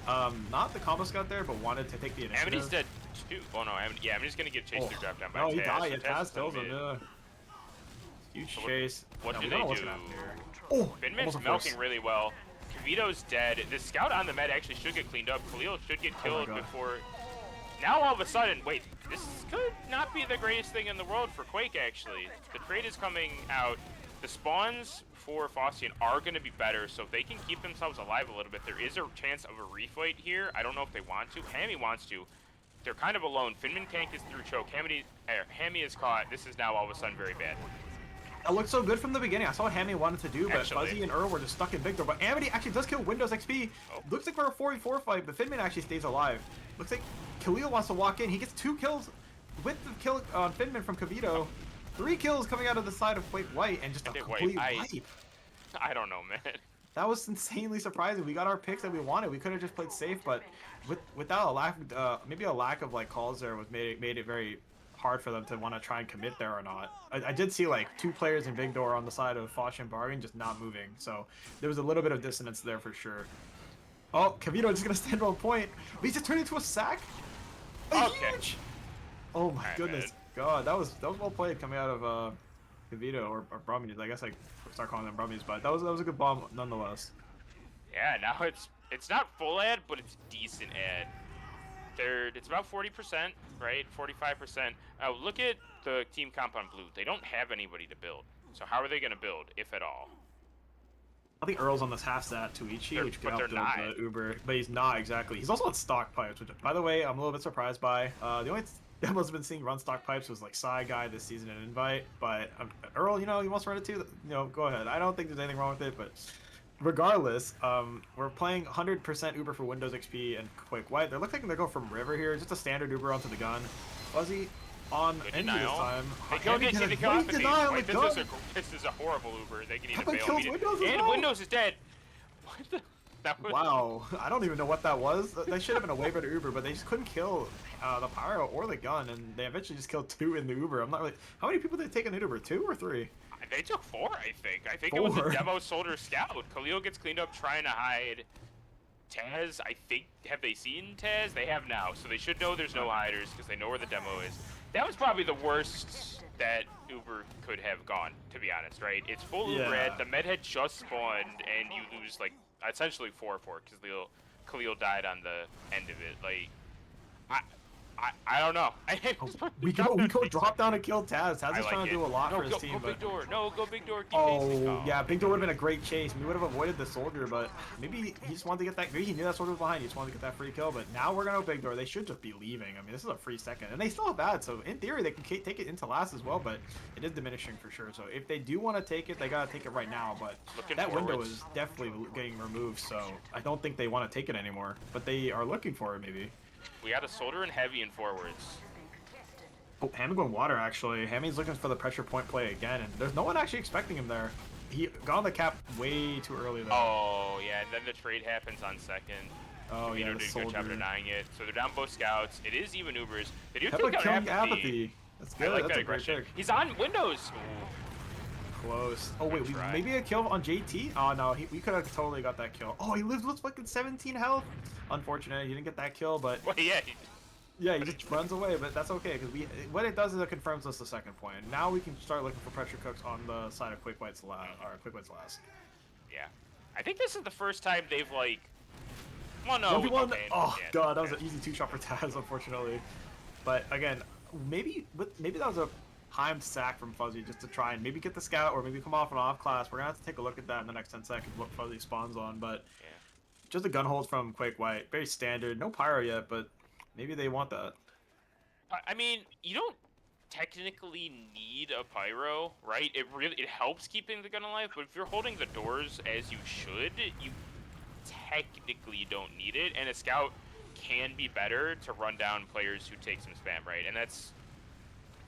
Not the combo scout there, but wanted to take the initiative. Amity's dead too. Oh no, Amity's going to get chased through drop down by Taz. He died. Yeah, Taz kills him. Yeah. Huge chase. What do they do? Finman's milking really well. Kavito's dead. The scout on the med actually should get cleaned up. Khalil should get killed before. Now all of a sudden, wait, this could not be the greatest thing in the world for Quake, actually. The trade is coming out. The spawns for Faustian are going to be better, so if they can keep themselves alive a little bit, there is a chance of a refight here. I don't know if they want to. Hammy wants to. They're kind of alone. Finman can't get through choke. Hammy is caught. This is now all of a sudden very bad. It looked so good from the beginning. I saw what Hammy wanted to do, but Fuzzy and Earl were just stuck in big door. But Amity actually does kill Windows XP. Looks like we're a 4v4 fight, but Finman actually stays alive. Looks like Khalil wants to walk in. He gets 2 kills with the kill on Finman from Kavito. 3 kills coming out of the side of Quake White, and just a complete wipe. I don't know, man. That was insanely surprising. We got our picks that we wanted. We could have just played safe, but without a lack, maybe a lack of like calls there made it very hard for them to want to try and commit there or not. I did see like 2 players in big door on the side of Faustian Bargain just not moving, so there was a little bit of dissonance there for sure. Oh, Kavito just gonna stand on point. He's just turned into a sack. Huge. Oh my goodness. God, that was well played coming out of Kavito or Brummies. I guess I start calling them Brummies, but that was a good bomb nonetheless. Yeah, now it's not full ad, but it's decent ad. It's about 40%, right? 45%. Look at the team comp on blue. They don't have anybody to build. So how are they going to build, if at all? I think Earl's on this half stat to Ichi, which could help build the Uber, but he's not exactly. He's also on stock pipes, which, by the way, I'm a little bit surprised by. The only demos I've been seeing run stock pipes was like Psy Guy this season in Invite, but Earl, you know, he wants to run it too. You know, go ahead. I don't think there's anything wrong with it, but regardless, we're playing 100% Uber for Windows XP and Quake White. They look like they're going from River here, just a standard Uber onto the gun. Fuzzy on Envy this time. They kill the denial. Wait, this is a horrible Uber. They can either fail Windows and Windows is dead. What the? Wow, I don't even know what that was. They should have been a way better Uber, but they just couldn't kill the pyro or the gun, and they eventually just killed 2 in the Uber. I'm not really. How many people did they take an Uber? 2 or 3? They took 4, I think. I think 4. It was a demo soldier scout. Khalil gets cleaned up trying to hide. Taz, I think, have they seen Taz? They have now, so they should know there's no hiders because they know where the demo is. That was probably the worst that Uber could have gone, to be honest, right? It's full Uber red, the med had just spawned, and you lose, like, essentially 4-4 because Khalil died on the end of it. Like, I don't know. We go drop down and kill Taz. Taz is trying to do a lot for his team. Go big door. No, go big door. Yeah, big door would have been a great chase. We would have avoided the soldier, but maybe he just wanted to get that. Maybe he knew that soldier was behind. He just wanted to get that free kill. But now we're gonna go big door. They should just be leaving. I mean, this is a free second, and they still have bad. So in theory, they can take it into last as well. But it is diminishing for sure. So if they do want to take it, they gotta take it right now. But that window is definitely getting removed. So I don't think they want to take it anymore. But they are looking for it maybe. We got a soldier and heavy in forwards. Oh, Hammy going water, actually. Hammy's looking for the pressure point play again, and there's no one actually expecting him there. He got on the cap way too early, though. Oh, yeah, and then the trade happens on second. Oh, yeah, did a good job denying it. So they're down both scouts. It is even Ubers. They do take out Apathy. That's good. I like That's that a great aggression. pick. He's on Windows. Ooh. Close. Oh wait, maybe a kill on JT? Oh no, we could have totally got that kill. Oh, he lives with fucking 17 health. Unfortunate, he didn't get that kill, but Well, yeah. yeah, he just runs away. But that's okay because what it does is it confirms us the second point. Now we can start looking for pressure cooks on the side of Quick White's last. Or Quick White's last. Yeah, I think this is the first time they've like. Well, no. 1v1. Okay. Oh Yeah, god, that was an easy 2-shot for Taz, unfortunately. But again, maybe that was a timed sack from Fuzzy just to try and maybe get the scout or maybe come off an off class. We're gonna have to take a look at that in the next 10 seconds what Fuzzy spawns on. But yeah. just a gun hold from Quake White, very standard. No pyro yet, but maybe they want that. I mean, you don't technically need a pyro, right? It helps keeping the gun alive, but if you're holding the doors as you should, you technically don't need it, and a scout can be better to run down players who take some spam, right? And that's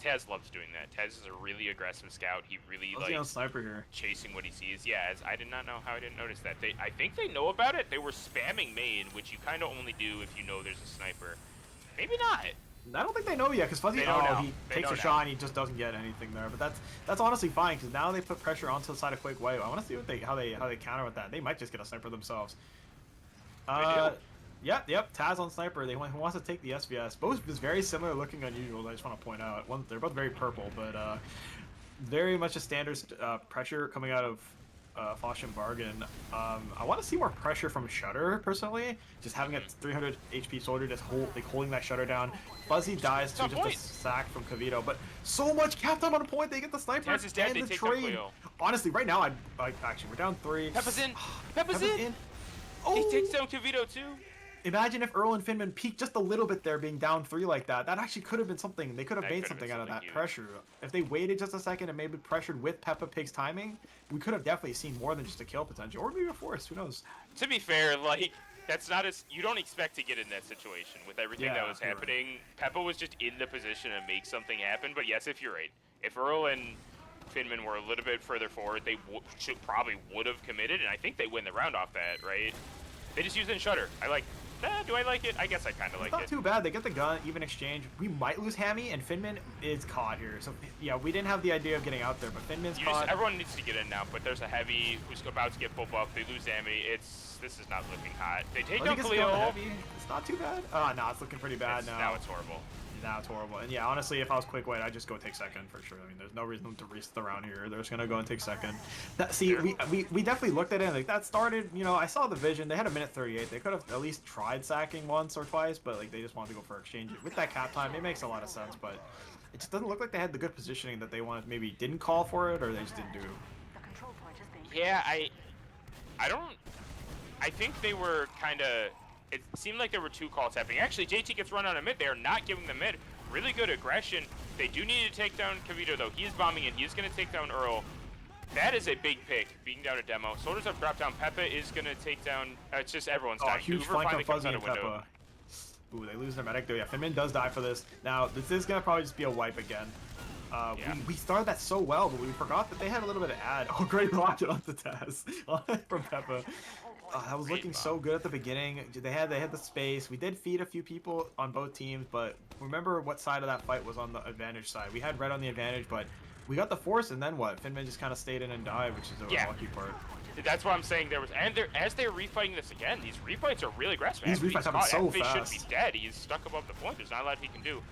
Taz loves doing that. Taz is a really aggressive scout. He really likes sniper here, chasing what he sees. Yeah, I did not know how I didn't notice that. I think they know about it. They were spamming main, which you kind of only do if you know there's a sniper. Maybe not. I don't think they know yet because Fuzzy, he takes a shot and he just doesn't get anything there. But that's honestly fine because now they put pressure onto the side of Quake White. I want to see how they counter with that. They might just get a sniper themselves. Yep. Taz on sniper. He wants to take the SVS. Both is very similar looking unusual. I just want to point out. They're both very purple, but very much a standard pressure coming out of Faustian Bargain. I want to see more pressure from Shutter personally. Just having a 300 HP soldier just holding that Shutter down. Fuzzy dies to just a sack from Kavito, but so much cap time on a point. They get the sniper Taz is dead. and They the take trade. Honestly, right now actually we're down 3. Peppa's in. Peppa's in. Oh. He takes down Kavito too. Imagine if Earl and Finman peaked just a little bit there, being down 3 like that. That actually could have been something. They could have made something out of that pressure. If they waited just a second and maybe pressured with Peppa Pig's timing, we could have definitely seen more than just a kill potential, or maybe a force. Who knows? To be fair, like that's not as you don't expect to get in that situation with everything that was happening. Right. Peppa was just in the position to make something happen. But yes, if you're right, if Earl and Finman were a little bit further forward, they probably would have committed, and I think they win the round off that, right? They just used in Shutter. Do I like it? I guess I kind of like it. Not too bad. They get the gun, even exchange. We might lose Hammy, and Finman is caught here. So, yeah, we didn't have the idea of getting out there, but Finman's caught. Everyone needs to get in now, but there's a heavy who's about to get full buff. They lose Hammy. This is not looking hot. They take down Khalil. It's not too bad. Oh, no, it's looking pretty bad now. Now it's horrible. Now it's horrible. And yeah, honestly, if I was Quick White, I'd just go take second for sure. I mean, there's no reason to risk the round here. They're just gonna go and take second. We definitely looked at it and like that started. You know, I saw the vision. They had a minute 38. They could have at least tried sacking once or twice, but like they just wanted to go for exchange. With that cap time, it makes a lot of sense. But it just doesn't look like they had the good positioning that they wanted. Maybe didn't call for it or they just didn't do. Yeah, I think they were kind of. It seemed like there were 2 calls happening. Actually, JT gets run on a mid. They are not giving the mid. Really good aggression. They do need to take down Kavito, though. He is bombing in. He's going to take down Earl. That is a big pick, being down a demo. Soldiers have dropped down. Peppa is going to take down... it's just everyone's dying. Huge flank on Fuzzy and Peppa. Ooh, they lose their medic, though. Yeah, Finman does die for this. Now, this is going to probably just be a wipe again. We started that so well, but we forgot that they had a little bit of ad. Oh, great launch it onto Taz from Peppa. That was looking so good at the beginning. They had the space. We did feed a few people on both teams, but remember what side of that fight was on the advantage side. We had red on the advantage, but we got the force, and then what? Finman just kind of stayed in and died, which is the lucky part. That's what I'm saying. As they're refighting this again, these refights are really aggressive. These refights happen so fast. He should be dead. He's stuck above the point. There's not a lot he can do.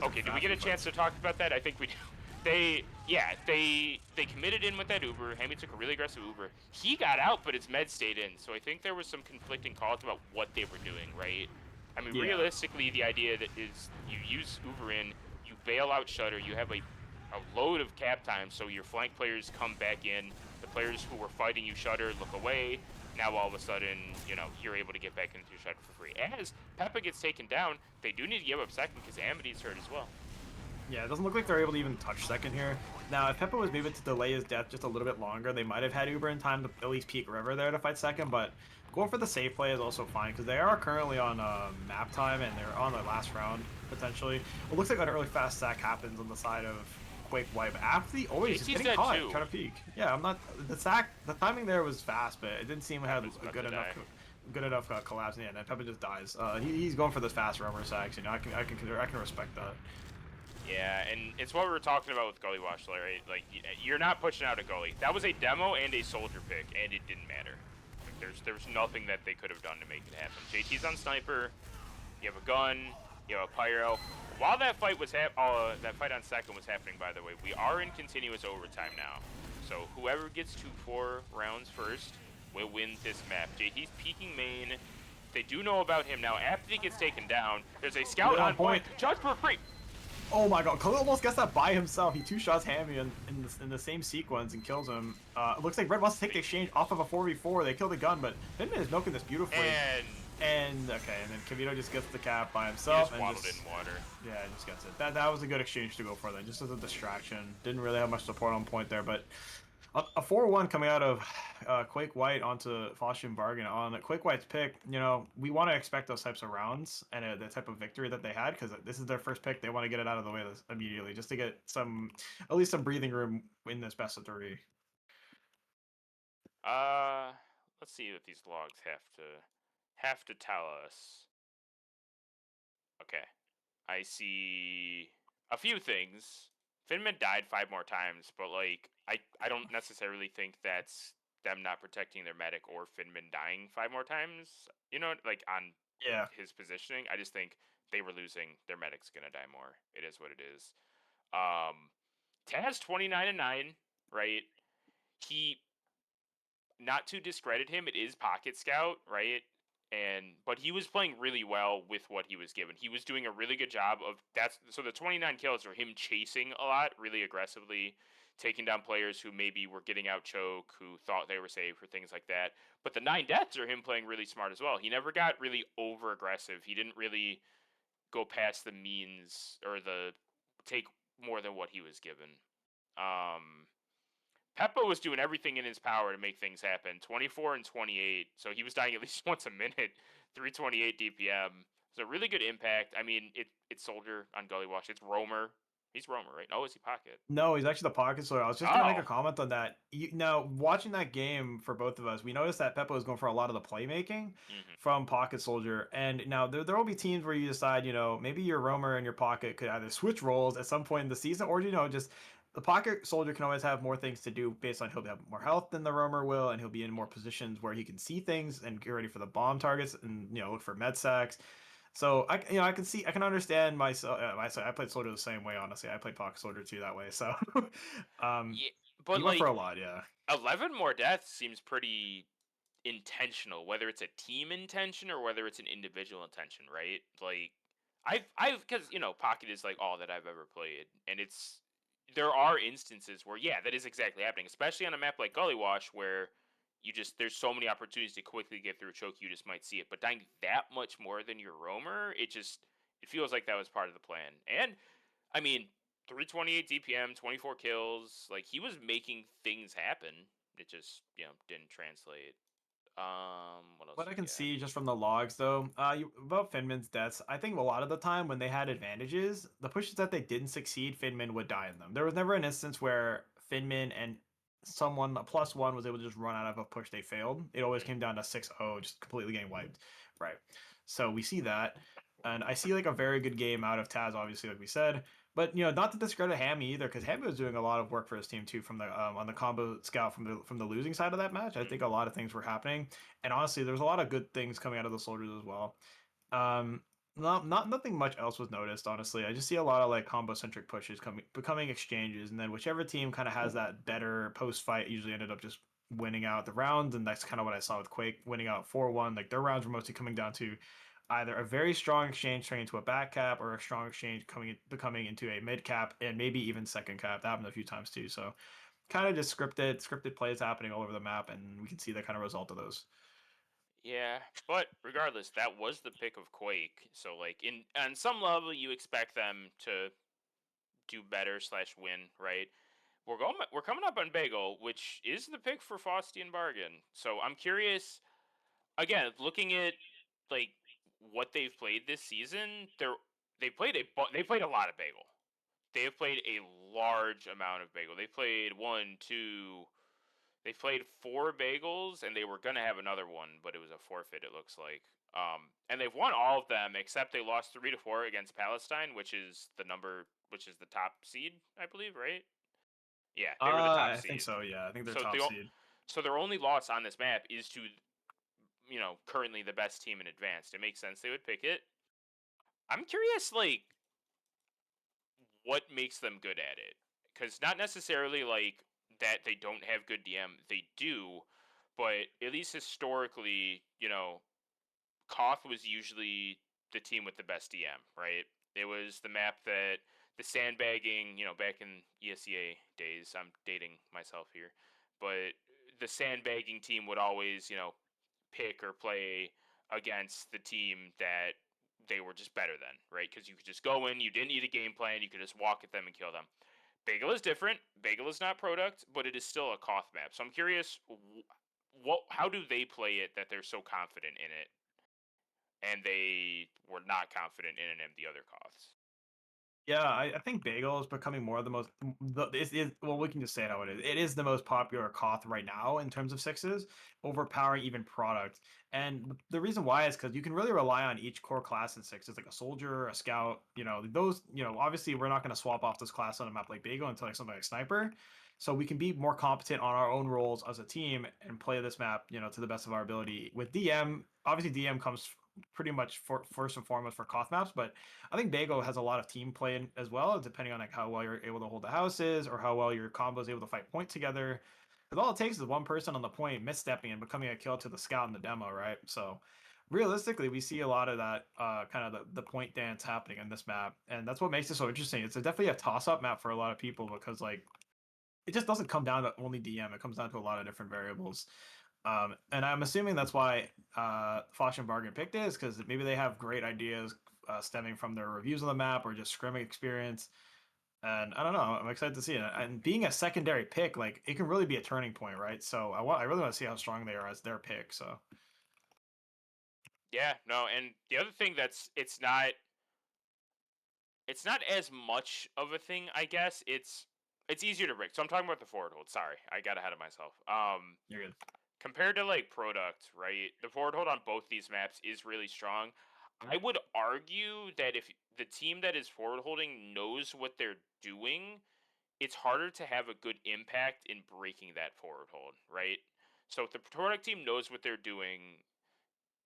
Okay, do we get a chance to talk about that? I think we do. They committed in with that Uber. Hammy took a really aggressive Uber. He got out, but his med stayed in. So I think there was some conflicting calls about what they were doing, right? I mean, realistically, the idea that is you use Uber in, you bail out Shutter, you have a load of cap time, so your flank players come back in. The players who were fighting you Shutter look away. Now all of a sudden, you're able to get back into your Shutter for free. As Peppa gets taken down, they do need to give up second because Amity's hurt as well. Yeah, it doesn't look like they're able to even touch second here. Now, if Peppa was able to delay his death just a little bit longer, they might have had Uber in time to at least peek River there to fight second, but going for the safe play is also fine, because they are currently on map time, and they're on their last round, potentially. It looks like an early fast sack happens on the side of Quake White, but after the... Oh, he's getting caught, trying to peek. Yeah, I'm not... The timing there was fast, but it didn't seem to have a good enough collapse in the end, and Peppa just dies. He's going for the fast rubber sacks, I can respect that. Yeah, and it's what we were talking about with Gullywash, right? Like, you're not pushing out a Gully. That was a demo and a soldier pick, and it didn't matter. Like, there's nothing that they could have done to make it happen. JT's on sniper. You have a gun. You have a pyro. While that fight was that fight on second was happening, by the way, we are in continuous overtime now. So whoever gets to 4 rounds first will win this map. JT's peeking main. They do know about him now. After he gets taken down, there's a scout on point. Judge for free. Oh my god, Khalil almost gets that by himself. He two-shots Hammy in the same sequence and kills him. It looks like Red wants to take the exchange off of a 4v4. They kill the gun, but Finman is milking this beautifully. And okay, and then Kavito just gets the cap by himself. He just waddled in water. Yeah, he just gets it. That was a good exchange to go for then, just as a distraction. Didn't really have much support on point there, but a 4-1 coming out of Quake White onto Faustian Bargain on Quake White's pick. You know, we want to expect those types of rounds and the type of victory that they had because this is their first pick. They want to get it out of the way immediately just to get at least some breathing room in this best of 3. Let's see what these logs have to tell us. Okay, I see a few things. Finman died 5 more times, but like I don't necessarily think that's them not protecting their medic or Finman dying 5 more times. You know, like on his positioning. I just think they were losing. Their medic's gonna die more. It is what it is. Taz 29-9, right? He, not to discredit him, it is Pocket Scout, right? But he was playing really well with what he was given. He was doing a really good job of so the 29 kills are him chasing a lot, really aggressively, taking down players who maybe were getting out choke, who thought they were safe or things like that. But the 9 deaths are him playing really smart as well. He never got really over aggressive. He didn't really go past the means or the take more than what he was given. Peppa was doing everything in his power to make things happen. 24 and 28, so he was dying at least once a minute. 328 DPM. So really good impact. I mean, it's Soldier on Gullywash. It's Roamer. He's Roamer, right? Oh, is he Pocket? No, he's actually the Pocket Soldier. I was just gonna make a comment on that. Now, watching that game for both of us, we noticed that Peppa was going for a lot of the playmaking from Pocket Soldier. And now there will be teams where you decide, you know, maybe your Roamer and your Pocket could either switch roles at some point in the season, or you know, just the Pocket Soldier can always have more things to do based on he'll have more health than the Roamer will, and he'll be in more positions where he can see things and get ready for the bomb targets and you know look for med sacks. So I can understand myself. I played Soldier the same way. Honestly, I played Pocket Soldier too that way. So, yeah, but he went like for a lot. Yeah, 11 more deaths seems pretty intentional, whether it's a team intention or whether it's an individual intention, right? Like I've because you know Pocket is like all that I've ever played, and there are instances where yeah, that is exactly happening, especially on a map like Gullywash where there's so many opportunities to quickly get through a choke, you just might see it. But dying that much more than your roamer, it feels like that was part of the plan. And I mean, 328 DPM, 24 kills, like he was making things happen. It just didn't translate. What else? what I can see just from the logs though, about Finman's deaths, I think a lot of the time when they had advantages, the pushes that they didn't succeed, Finman would die in them. There was never an instance where Finman and someone a +1 was able to just run out of a push they failed. It always came down to 6-0, just completely getting wiped. Right. So we see that. And I see like a very good game out of Taz, obviously, like we said. But you know, not to discredit Hammy either, because Hammy was doing a lot of work for his team too, from the on the combo scout from the losing side of that match. I think a lot of things were happening, and honestly, there's a lot of good things coming out of the soldiers as well. Um, not nothing much else was noticed, honestly. I just see a lot of like combo centric pushes becoming exchanges, and then whichever team kind of has that better post fight usually ended up just winning out the rounds, and that's kind of what I saw with Quake winning out 4-1. Like their rounds were mostly coming down to either a very strong exchange turning into a back cap or a strong exchange becoming into a mid cap and maybe even second cap. That happened a few times too. So kind of just scripted plays happening all over the map, and we can see the kind of result of those. Yeah, but regardless, that was the pick of Quake. So like on some level, you expect them to do better / win, right? We're coming up on Bagel, which is the pick for Faustian Bargain. So I'm curious. Again, looking at like what they've played this season, they played a lot of Bagel. They have played a large amount of Bagel. They played 1, 2, They played 4 Bagels, and they were gonna have another one, but it was a forfeit. It looks like. And they've won all of them except they lost 3-4 against Palestine, which is the top seed, I believe, right? Yeah, they were the top I think seed. so. Yeah, I think they're So top seed. so their only loss on this map is to currently the best team in advanced. It makes sense they would pick it. I'm curious, like, what makes them good at it? Because not necessarily like that they don't have good DM, they do, but at least historically, Koth was usually the team with the best DM, right? It was the map that the sandbagging, back in ESEA days. I'm dating myself here, but the sandbagging team would always, pick or play against the team that they were just better than, right? Because you could just go in, you didn't need a game plan, you could just walk at them and kill them. Bagel is different. Bagel is not product, but it is still a Koth map. So I'm curious, how do they play it that they're so confident in it, and they were not confident in it and the other Koths? Yeah, I think Bagel is becoming more of the most. Well, we can just say it how it is. It is the most popular Koth right now in terms of sixes, overpowering even product. And the reason why is because you can really rely on each core class in sixes, like a soldier, a scout. Those. Obviously, we're not going to swap off this class on a map like Bagel until like something like sniper. So we can be more competent on our own roles as a team and play this map, to the best of our ability. With DM, obviously DM comes pretty much first and foremost for Koth maps, but I think Bagel has a lot of team play in as well, depending on like how well you're able to hold the houses or how well your combo is able to fight point together. Because all it takes is one person on the point misstepping and becoming a kill to the scout in the demo, right? So realistically, we see a lot of that kind of the point dance happening in this map, and that's what makes it so interesting. It's definitely a toss-up map for a lot of people because like it just doesn't come down to only DM. It comes down to a lot of different variables. And I'm assuming that's why Faustian Bargain picked it, is because maybe they have great ideas stemming from their reviews of the map or just scrimming experience. And I don't know, I'm excited to see it. And being a secondary pick, like it can really be a turning point, right? So I really want to see how strong they are as their pick. So Yeah, no, and the other thing it's not as much of a thing, I guess. It's easier to break. So I'm talking about the forward hold. Sorry, I got ahead of myself. you're good. Compared to like product, right? The forward hold on both these maps is really strong. I would argue that if the team that is forward holding knows what they're doing, it's harder to have a good impact in breaking that forward hold, right? So if the product team knows what they're doing,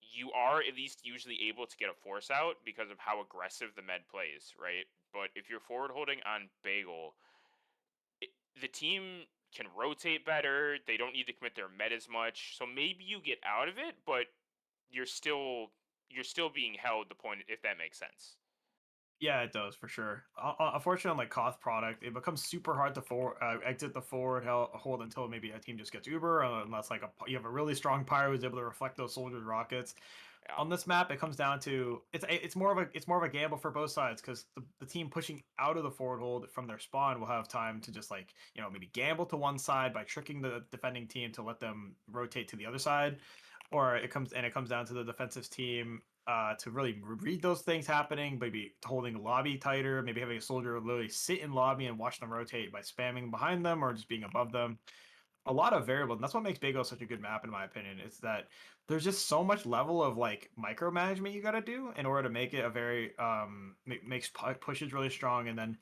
you are at least usually able to get a force out because of how aggressive the med plays, right? But if you're forward holding on Bagel, the team can rotate better. They don't need to commit their med as much. So maybe you get out of it, but you're still being held the point, if that makes sense. Yeah, it does for sure. Unfortunately, on like Koth product, it becomes super hard to exit the forward hold until maybe a team just gets Uber, unless like you have a really strong pyro who's able to reflect those soldiers' rockets. Yeah. On this map, it comes down to it's more of a gamble for both sides because the team pushing out of the forward hold from their spawn will have time to just like maybe gamble to one side by tricking the defending team to let them rotate to the other side, or it comes down to the defensive team to really read those things happening, maybe holding lobby tighter, maybe having a soldier literally sit in lobby and watch them rotate by spamming behind them or just being above them. A lot of variables, and that's what makes Bagel such a good map in my opinion. Is that there's just so much level of like micromanagement you got to do in order to make it a very makes pushes really strong, and then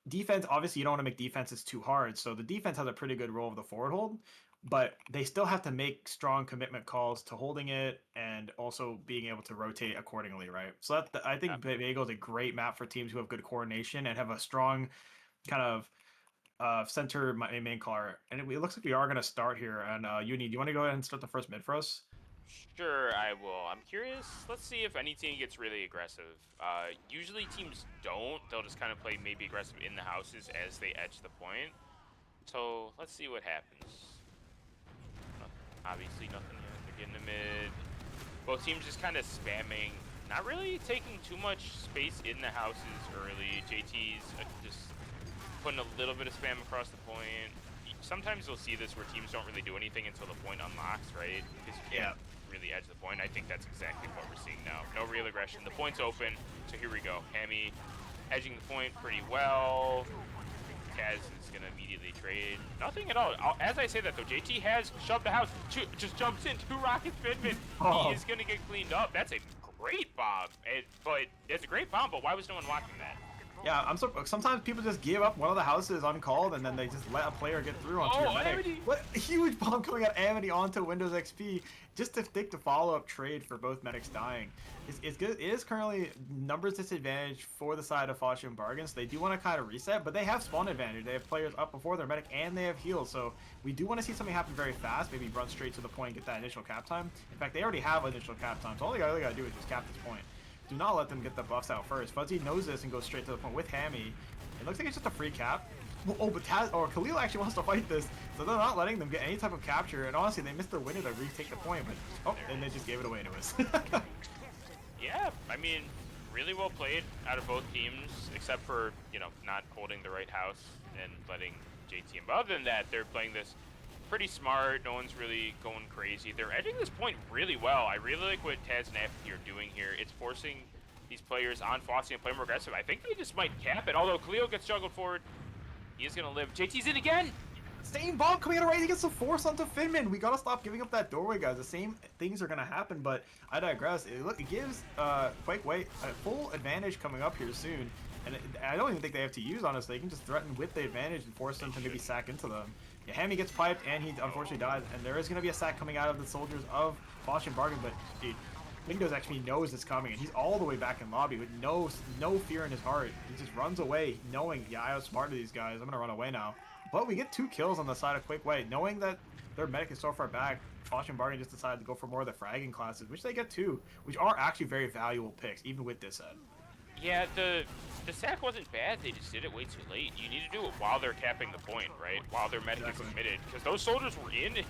defense. Obviously, you don't want to make defenses too hard, so the defense has a pretty good role of the forward hold, but they still have to make strong commitment calls to holding it and also being able to rotate accordingly, right? So I Yeah. think Bagel is a great map for teams who have good coordination and have a strong kind of center main caller. And it looks like we are going to start here. And Uni, do you want to go ahead and start the first mid for us? Sure, I will. I'm curious. Let's see if any team gets really aggressive. Usually teams don't. They'll just kind of play maybe aggressive in the houses as they edge the point. So let's see what happens. Obviously nothing yet. They're getting the mid. Both teams just kind of spamming. Not really taking too much space in the houses early. JT's just putting a little bit of spam across the point. Sometimes you'll see this where teams don't really do anything until the point unlocks, right? Because you can't really edge the point. I think that's exactly what we're seeing now. No real aggression. The point's open, so here we go. Hammy edging the point pretty well. Taz is gonna immediately trade. Nothing at all. As I say that though, JT has shoved the house. Just jumps in. 2 rockets, Finman. He is gonna get cleaned up. That's a great bomb. But it's a great bomb. But why was no one watching that? Yeah, I'm so. Sometimes people just give up one of the houses uncalled, and then they just let a player get through onto your medic. Amity. What a huge bomb coming out Amity onto Windows XP, just to take the follow-up trade for both medics dying. It's good. It is currently numbers disadvantage for the side of Faustian Bargain, so they do want to kind of reset, but they have spawn advantage. They have players up before their medic, and they have heals, so we do want to see something happen very fast. Maybe run straight to the point, get that initial cap time. In fact, they already have initial cap time, so all they gotta do is just cap this point. Do not let them get the buffs out first. Fuzzy knows this and goes straight to the point with Hammy. It looks like it's just a free cap. Oh, but Taz or Khalil actually wants to fight this, so they're not letting them get any type of capture. And honestly, they missed their window to retake the point, but and they just gave it away to us. Yeah, I mean, really well played out of both teams, except for not holding the right house and letting JT. But other than that, they're playing this pretty smart. No one's really going crazy. They're edging this point really well. I really like what Taz and Apathy are doing here. It's forcing these players on Faustian to play more aggressive. I think they just might cap it, although Khalil gets juggled forward. He is going to live. JT's in again! Same bomb coming out right. He gets the force onto Finman. We gotta stop giving up that doorway, guys. The same things are gonna happen, but I digress. It gives Quake White a full advantage coming up here soon. And I don't even think they have to use, honestly. They can just threaten with the advantage and force them to maybe sack into them. Yeah, Hammy gets piped, and he unfortunately dies. And there is going to be a sack coming out of the soldiers of Faustian Bargain, but dude, Windows actually knows it's coming, and he's all the way back in lobby with no fear in his heart. He just runs away, knowing, yeah, I was smart to these guys. I'm going to run away now. But we get 2 kills on the side of Quake White, knowing that their medic is so far back. Faustian Bargain just decided to go for more of the fragging classes, which they get too, which are actually very valuable picks, even with this set. Yeah, the sack wasn't bad. They just did it way too late. You need to do it while they're capping the point, right? While their medic is committed, because those soldiers were in.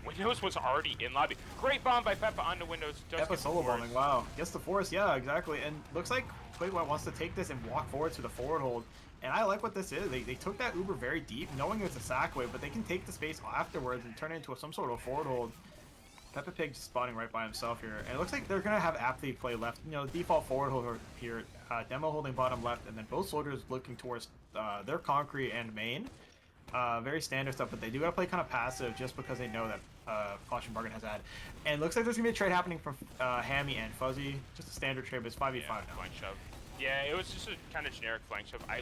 Windows was already in lobby. Great bomb by Peppa onto Windows. Peppa solo bombing. Wow, gets the force. Yeah, exactly. And looks like Quake White wants to take this and walk forward to the forward hold. And I like what this is. They took that Uber very deep, knowing it's a sack wave, but they can take the space afterwards and turn it into some sort of forward hold. Peppa Pig just spawning right by himself here. And it looks like they're going to have Apathy play left. Default forward hold here. Demo holding bottom left, and then both soldiers looking towards their concrete and main. Very standard stuff, but they do got to play kind of passive just because they know that Faustian Bargain has had. And it looks like there's going to be a trade happening from Hammy and Fuzzy. Just a standard trade, but it's 5v5 now. Flank shove. Yeah, it was just a kind of generic flank shove. I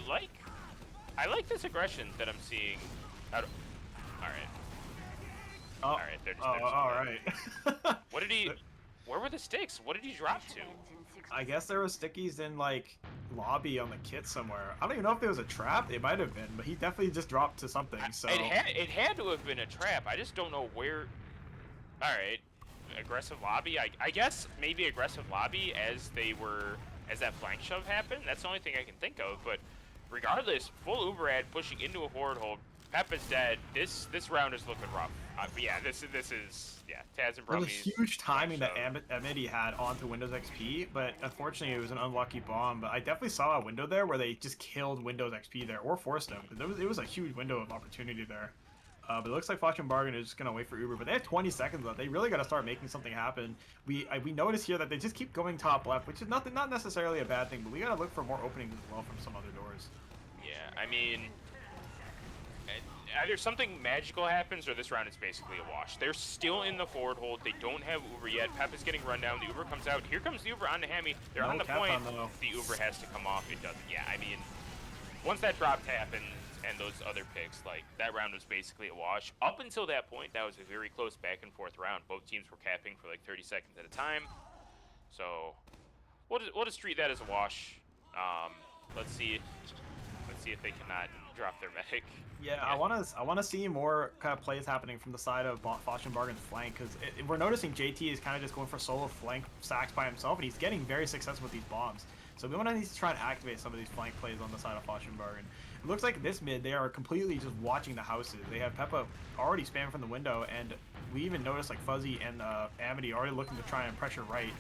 like this aggression that I'm seeing. All right. Oh, Alright, they're just alright. What did he... Where were the sticks? What did he drop to? I guess there were stickies in, like, lobby on the kit somewhere. I don't even know if there was a trap. It might have been, but he definitely just dropped to something, so... It had to have been a trap. I just don't know where... Alright. Aggressive lobby? I guess maybe aggressive lobby as that flank shove happened. That's the only thing I can think of, but regardless, full Uber ad pushing into a forward hold. Peppa's dead. This round is looking rough. Yeah, this is Taz and Brummies. It was a huge timing that Amity had onto Windows XP, but unfortunately it was an unlucky bomb. But I definitely saw a window there where they just killed Windows XP there, or forced them. It was a huge window of opportunity there. But it looks like Faustian Bargain is just going to wait for Uber, but they have 20 seconds left. They really got to start making something happen. We notice here that they just keep going top left, which is not necessarily a bad thing, but we got to look for more openings as well from some other doors. Yeah, I mean... Either something magical happens or this round is basically a wash. They're still in the forward hold. They don't have Uber yet. Pep is getting run down. The Uber comes out. Here comes the Uber onto Hammy. They're on the point. The Uber has to come off. It doesn't. Yeah, I mean, once that drop happened and those other picks, like, that round was basically a wash. Up until that point, that was a very close back and forth round. Both teams were capping for like 30 seconds at a time. So we'll just treat that as a wash. Let's see if they cannot drop their medic. Yeah, I want to see more kind of plays happening from the side of Faustian Bargain's flank, because we're noticing JT is kind of just going for solo flank sacks by himself, and he's getting very successful with these bombs. So we want to need to try and activate some of these flank plays on the side of Faustian Bargain. It looks like this mid, they are completely just watching the houses. They have Peppa already spamming from the window, and we even noticed like Fuzzy and Amity already looking to try and pressure right.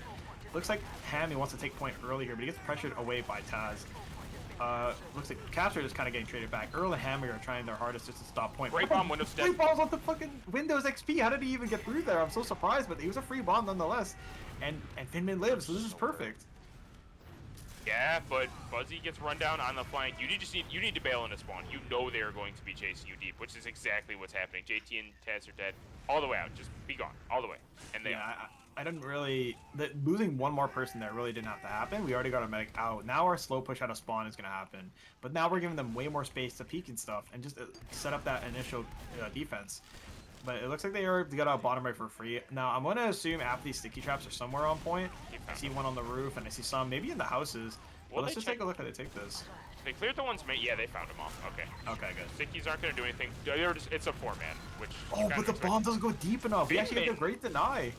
Looks like Hammy wants to take point early here, but he gets pressured away by Taz. Looks like Capture is kind of getting traded back. Earl and Hammer are trying their hardest just to stop point. Great bomb, Windows dead. Free balls off the fucking Windows XP. How did he even get through there? I'm so surprised, but it was a free bomb nonetheless. And Finman lives, so this is perfect. Yeah, but Fuzzy gets run down on the flank. You need to bail in a spawn. You know they are going to be chasing you deep, which is exactly what's happening. JT and Taz are dead all the way out. Just be gone all the way. And they are. I didn't really losing one more person there really didn't have to happen. We already got a medic out. Now our slow push out of spawn is gonna happen, but now we're giving them way more space to peek and stuff and just set up that initial defense. But it looks like they already got a bottom right for free. Now I'm gonna assume after these sticky traps are somewhere on point. I see one on the roof and I see some maybe in the houses. Well, let's just take a look how they take this. They cleared the ones. Yeah, they found them off. Okay. Okay, good. Stickies aren't gonna do anything. It's a 4-man, which. Oh, but the bomb doesn't go deep enough. We actually get a great deny.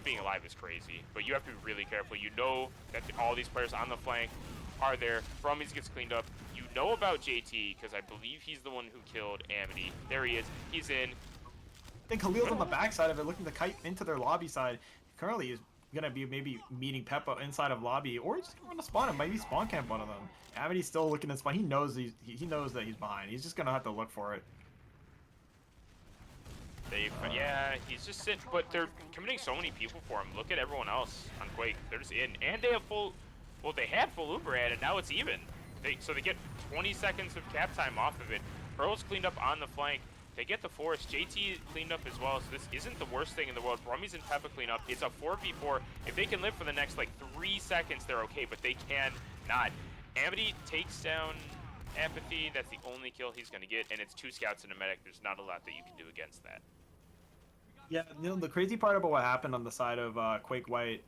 Being alive is crazy, but you have to be really careful. You know that all these players on the flank are there. Brummies gets cleaned up. You know about JT because I believe he's the one who killed Amity. There he is. He's in. I think Khalil's on the backside of it, looking to kite into their lobby side. Currently, is gonna be maybe meeting Peppa inside of lobby, or just gonna run to spawn him. Maybe spawn camp one of them. Amity's still looking at spawn. He knows he knows that he's behind. He's just gonna have to look for it. Yeah, he's just sitting, but they're committing so many people for him. Look at everyone else on Quake. They're just in, and they have full. Well, they had full Uber ad, and now it's even. So they get 20 seconds of cap time off of it. Earl's cleaned up on the flank. They get the force. JT cleaned up as well, so this isn't the worst thing in the world. Brummies and Peppa clean up. It's a 4v4. If they can live for the next like 3 seconds, they're okay, but they can not. Amity takes down Apathy. That's the only kill he's gonna get, and it's 2 scouts and a medic. There's not a lot that you can do against that. Yeah, you know, the crazy part about what happened on the side of Quake White,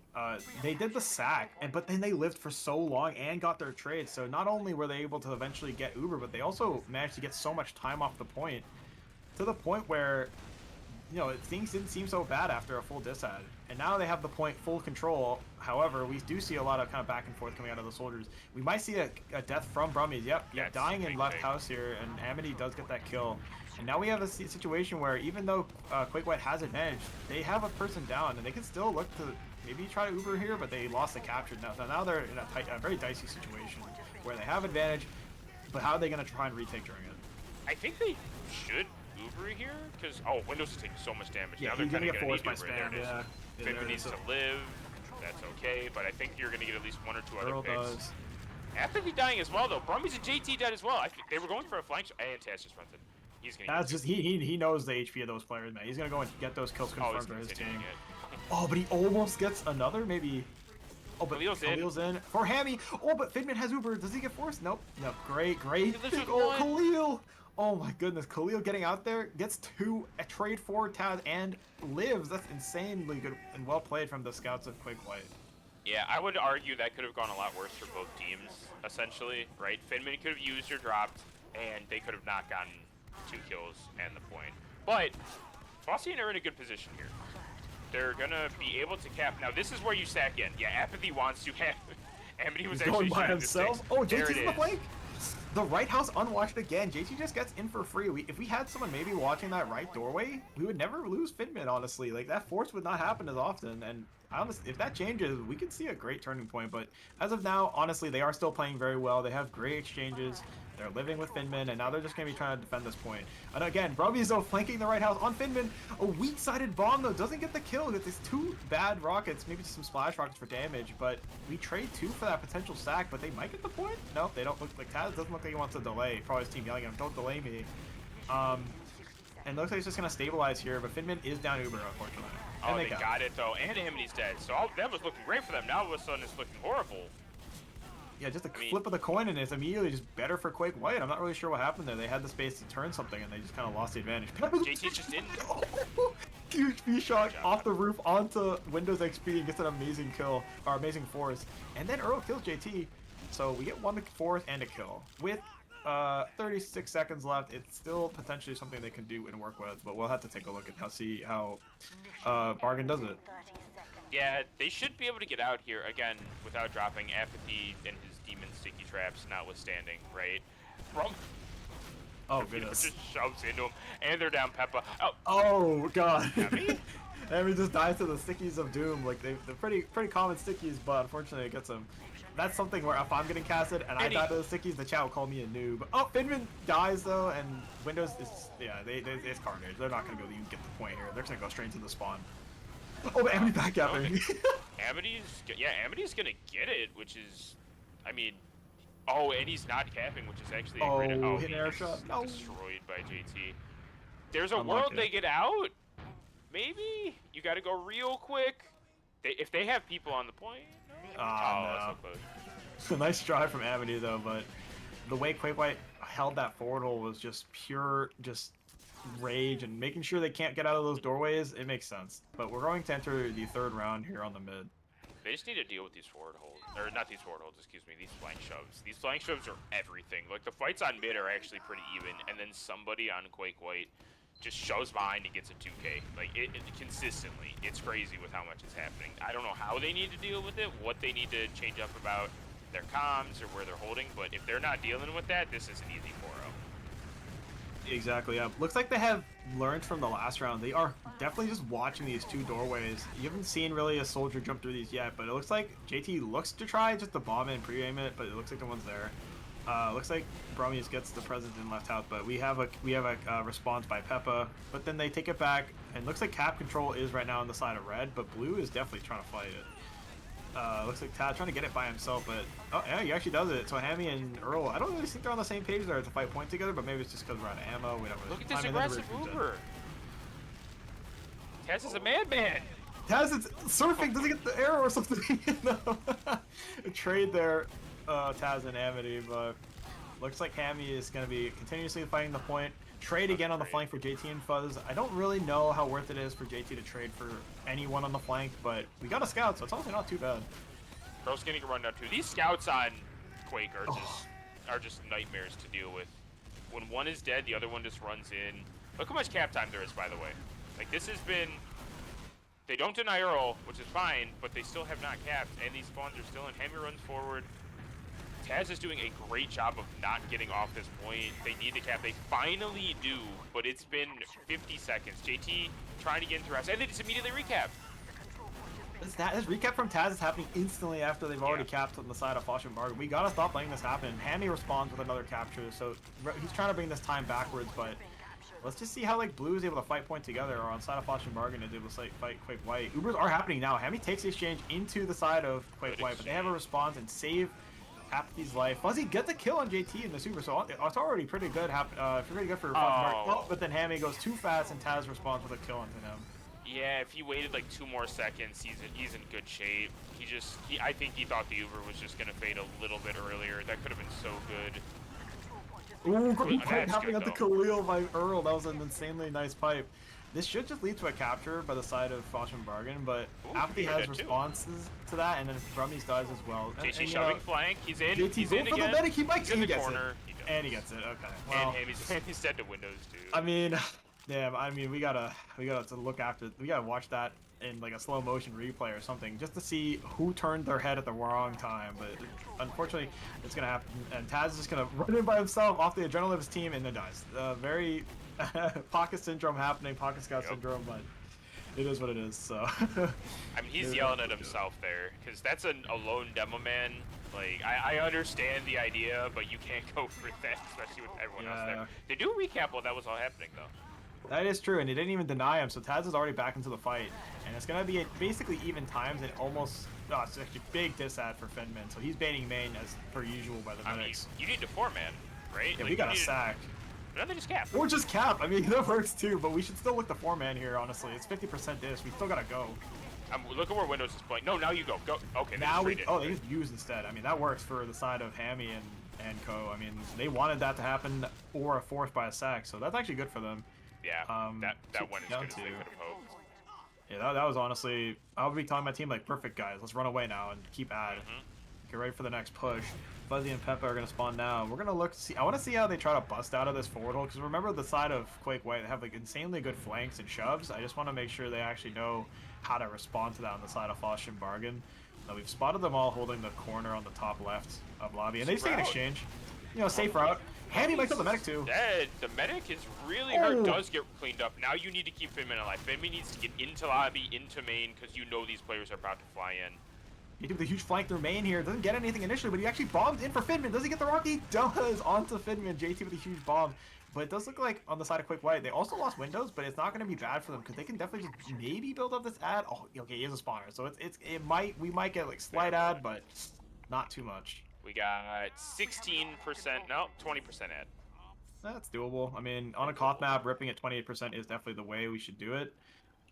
they did the sack, but then they lived for so long and got their trade. So not only were they able to eventually get Uber, but they also managed to get so much time off the point, to the point where, you know, things didn't seem so bad after a full disad. And now they have the point full control. However, we do see a lot of kind of back and forth coming out of the soldiers. We might see a death from Brummies. Yep, dying in left house here, and Amity does get that kill. And now we have a situation where even though Quake White has advantage, they have a person down, and they can still look to maybe try to Uber here, but they lost the capture. Now they're in a very dicey situation where they have advantage, but how are they going to try and retake during it? I think they should Uber here, because, Windows is taking so much damage. Yeah, now they're kind of going to need Uber. There it is. Fimba needs to live. That's okay, but I think you're going to get at least 1 or 2 other picks. Does. Apathy dying as well, though. Brummies and JT dead as well. I think they were going for a flank shot, and Taz just runs it. He's gonna That's just he knows the HP of those players, man. He's gonna go and get those kills confirmed for his team. Oh, but he almost gets another, maybe. Oh, but Khalil's in for Hammy. Oh, but Figment has Uber. Does he get forced? Nope. No. Great. Oh, Khalil. Oh my goodness, Khalil getting out there gets 2 a trade for Taz and lives. That's insanely good and well played from the scouts of Quake White. Yeah, I would argue that could have gone a lot worse for both teams, essentially, right? Finman could have used or dropped, and they could have not gotten 2 kills and the point. But Faustian are in a good position here. They're gonna be able to cap. Now this is where you stack in. Yeah, Apathy wants to have. Amity was actually going by himself. Oh, JT's in the flank. The right house unwatched again. JT just gets in for free. If we had someone maybe watching that right doorway, we would never lose Finman, honestly. Like, that force would not happen as often. And honestly, if that changes, we could see a great turning point. But as of now, honestly, they are still playing very well. They have great exchanges. They're living with Finman, and now they're just going to be trying to defend this point. And again, Brummies, though, flanking the right house on Finman. A weak-sided bomb, though, doesn't get the kill. With these 2 bad rockets, maybe some splash rockets for damage, but we trade 2 for that potential stack, but they might get the point? Nope, they don't look like Taz doesn't look like he wants to delay. Probably his team yelling at him, don't delay me. And looks like he's just going to stabilize here, but Finman is down Uber, unfortunately. And they got it, though, and Amity's dead. So that was looking great for them. Now, all of a sudden, it's looking horrible. Yeah, just a flip of the coin, and it's immediately just better for Quake White. I'm not really sure what happened there. They had the space to turn something, and they just kind of lost the advantage. JT's just in. Huge V-Shock off the roof onto Windows XP and gets an amazing kill, or amazing force. And then Earl kills JT, so we get 1 force and a kill. With 36 seconds left, it's still potentially something they can do and work with, but we'll have to take a look and see how Bargain does it. Yeah, they should be able to get out here, again, without dropping Apathy and his demon sticky traps notwithstanding, right? Oh, goodness. Just shoves into him, and they're down Peppa. Oh God. And we just dies to the stickies of doom. Like, they're pretty common stickies, but unfortunately it gets them. That's something where if I'm getting casted and I die to the stickies, the chat will call me a noob. Oh, Finman dies though, and Windows is, yeah, it's carnage. They're not going to be able to even get the point here. They're just going to go straight to the spawn. Oh, but Amity back at me. Amity's gonna get it, which is, I mean, oh, and he's not capping, which is actually a great. Oh, Oh, hit an he air gets shot. No. destroyed by JT. There's a world Unlucky. they get out. Maybe you got to go real quick. If they have people on the point. No. Oh, that's so close. It's a nice drive from Amity though, but the way Quake White held that forward hole was just pure, just rage and making sure they can't get out of those doorways. It makes sense. But we're going to enter the third round here on the mid. They just need to deal with these forward holds, or not these forward holds, excuse me, these flank shoves. These flank shoves are everything. Like, the fights on mid are actually pretty even, and then somebody on Quake White just shoves behind and gets a 2K. Like, it consistently. It's crazy with how much is happening. I don't know how they need to deal with it, what they need to change up about their comms or where they're holding, but if they're not dealing with that, this is an easy 4-0. Exactly, yeah. Looks like they have learned from the last round. They are definitely just watching these two doorways. You haven't seen really a soldier jump through these yet, but it looks like JT looks to try just to bomb it and pre-aim it, but it looks like the one's there. Looks like Brummies gets the present and left out, but we have a response by Peppa, but then they take it back, and looks like cap control is right now on the side of red, but blue is definitely trying to fight it. Looks like Tad trying to get it by himself, but oh yeah, he actually does it. So Hammy and Earl, I don't really think they're on the same page there to fight point together, but maybe it's just because we're out of ammo. We don't really Look at this aggressive Uber. Taz is a madman. Taz is surfing. Does he get the arrow or something? No. A trade there, Taz and Amity, but looks like Hammy is going to be continuously fighting the point. Trade again on the flank for JT and Fuzz. I don't really know how worth it is for JT to trade for anyone on the flank, but we got a scout, so it's also not too bad. Bro's getting a run down too. These scouts on Quake are just nightmares to deal with. When one is dead, the other one just runs in. Look how much cap time there is, by the way. Like, this has been... They don't deny Earl, which is fine, but they still have not capped, and these spawns are still in. Hammy runs forward. Taz is doing a great job of not getting off this point. They need to cap. They finally do, but it's been 50 seconds. JT trying to get into house, and they just immediately recap. This recap from Taz is happening instantly after they've already capped on the side of Faustian Bargain. We gotta stop letting this happen. Hammy responds with another capture, so he's trying to bring this time backwards, but let's just see how like Blue is able to fight point together, or on side of Faustian Bargain is able to fight Quake White. Ubers are happening now. Hammy takes the exchange into the side of Quake White, but they have a response and save Apathy's life. Fuzzy gets a kill on JT in the super, so it's already pretty good. Pretty good for Faustian Bargain. Oh, but then Hammy goes too fast, and Taz responds with a kill onto him. Yeah, if he waited like 2 more seconds, he's in good shape. I think he thought the Uber was just gonna fade a little bit earlier. That could have been so good. Ooh, great pipe happening at the Khalil by Earl. That was an insanely nice pipe. This should just lead to a capture by the side of Faustian Bargain, but Apathy has responses to that, and then Brummies does as well. JT shoving flank, he's in. JT he's going in for again. the medic, he bites in the gets corner. It. And he gets it. Okay. Well, and he's dead to Windows too. I mean, damn. I mean, we gotta to look after. We gotta watch that in like a slow motion replay or something, just to see who turned their head at the wrong time. But unfortunately, it's gonna happen, and Taz is just gonna run in by himself off the adrenaline of his team and then dies. Very pocket syndrome happening, pocket scout syndrome, but it is what it is. So I mean, he's yelling at himself there, because that's a lone demo man. Like, I understand the idea, but you can't go for that, especially with everyone else there. They do recap while that was all happening, though. That is true, and they didn't even deny him, so Taz is already back into the fight. And it's going to be basically even times, and almost... Oh, it's actually big disad for Finman, so he's baiting main as per usual by the medics. You need to 4-man, right? Yeah, like, we got a sack. No, they just cap. Or just cap. I mean, that works too, but we should still look the 4-man here, honestly. It's 50% dis. We still got to go. Look at where Windows is playing. No, now you go. Go. Okay, now they just use instead. I mean, that works for the side of Hammy and Co. I mean, they wanted that to happen, or a fourth by a sack, so that's actually good for them. Yeah, that went as good as they could have hoped. Yeah, that was honestly... I would be telling my team, like, perfect, guys. Let's run away now and keep at it. Get ready for the next push. Fuzzy and Peppa are going to spawn now. We're going to look... I want to see how they try to bust out of this forward hole, because remember the side of Quake White, they have, like, insanely good flanks and shoves. I just want to make sure they actually know how to respond to that on the side of Faustian Bargain. Now, we've spotted them all holding the corner on the top left of lobby, and they just take an exchange. You know, safe route. Handy might kill the medic too. Dead. The medic is really hurt. Does get cleaned up. Now you need to keep Finman alive. Finman needs to get into lobby, into main, because you know these players are about to fly in. He did the huge flank through main here. Doesn't get anything initially, but he actually bombs in for Finman. Does he get the rock? He does onto Finman. JT with a huge bomb. But it does look like on the side of Quick White, they also lost windows, but it's not going to be bad for them because they can definitely just maybe build up this ad. Oh, okay, he is a spawner, so we might get like slight ad, but not too much. We got 16%, no, 20% ad. That's doable. I mean, on a Koth map, ripping at 28% is definitely the way we should do it.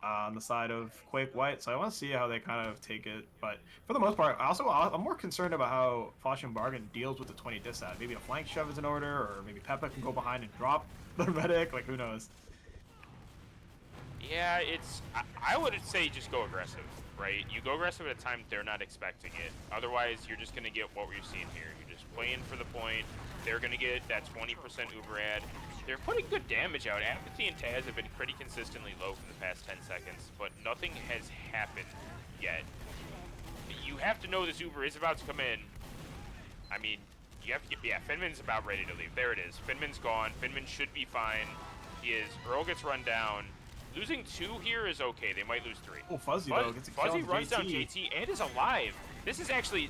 On the side of Quake White, so I want to see how they kind of take it. But for the most part, I'm more concerned about how Faustian Bargain deals with the 20 dis ad. Maybe a flank shove is in order, or maybe Peppa can go behind and drop the medic. Like, who knows? Yeah, I would say just go aggressive, right? You go aggressive at a time they're not expecting it. Otherwise, you're just going to get what we're seeing here. You're just playing for the point. They're going to get that 20% Uber ad. They're putting good damage out. Apathy and Taz have been pretty consistently low for the past 10 seconds, but nothing has happened yet. You have to know this Uber is about to come in. I mean, you have to get, yeah, Finman's about ready to leave. There it is. Finman's gone. Finman should be fine. He is. Earl gets run down. Losing 2 here is okay. They might lose 3. Oh, Fuzzy though gets a kill. Fuzzy runs down JT and is alive. This is actually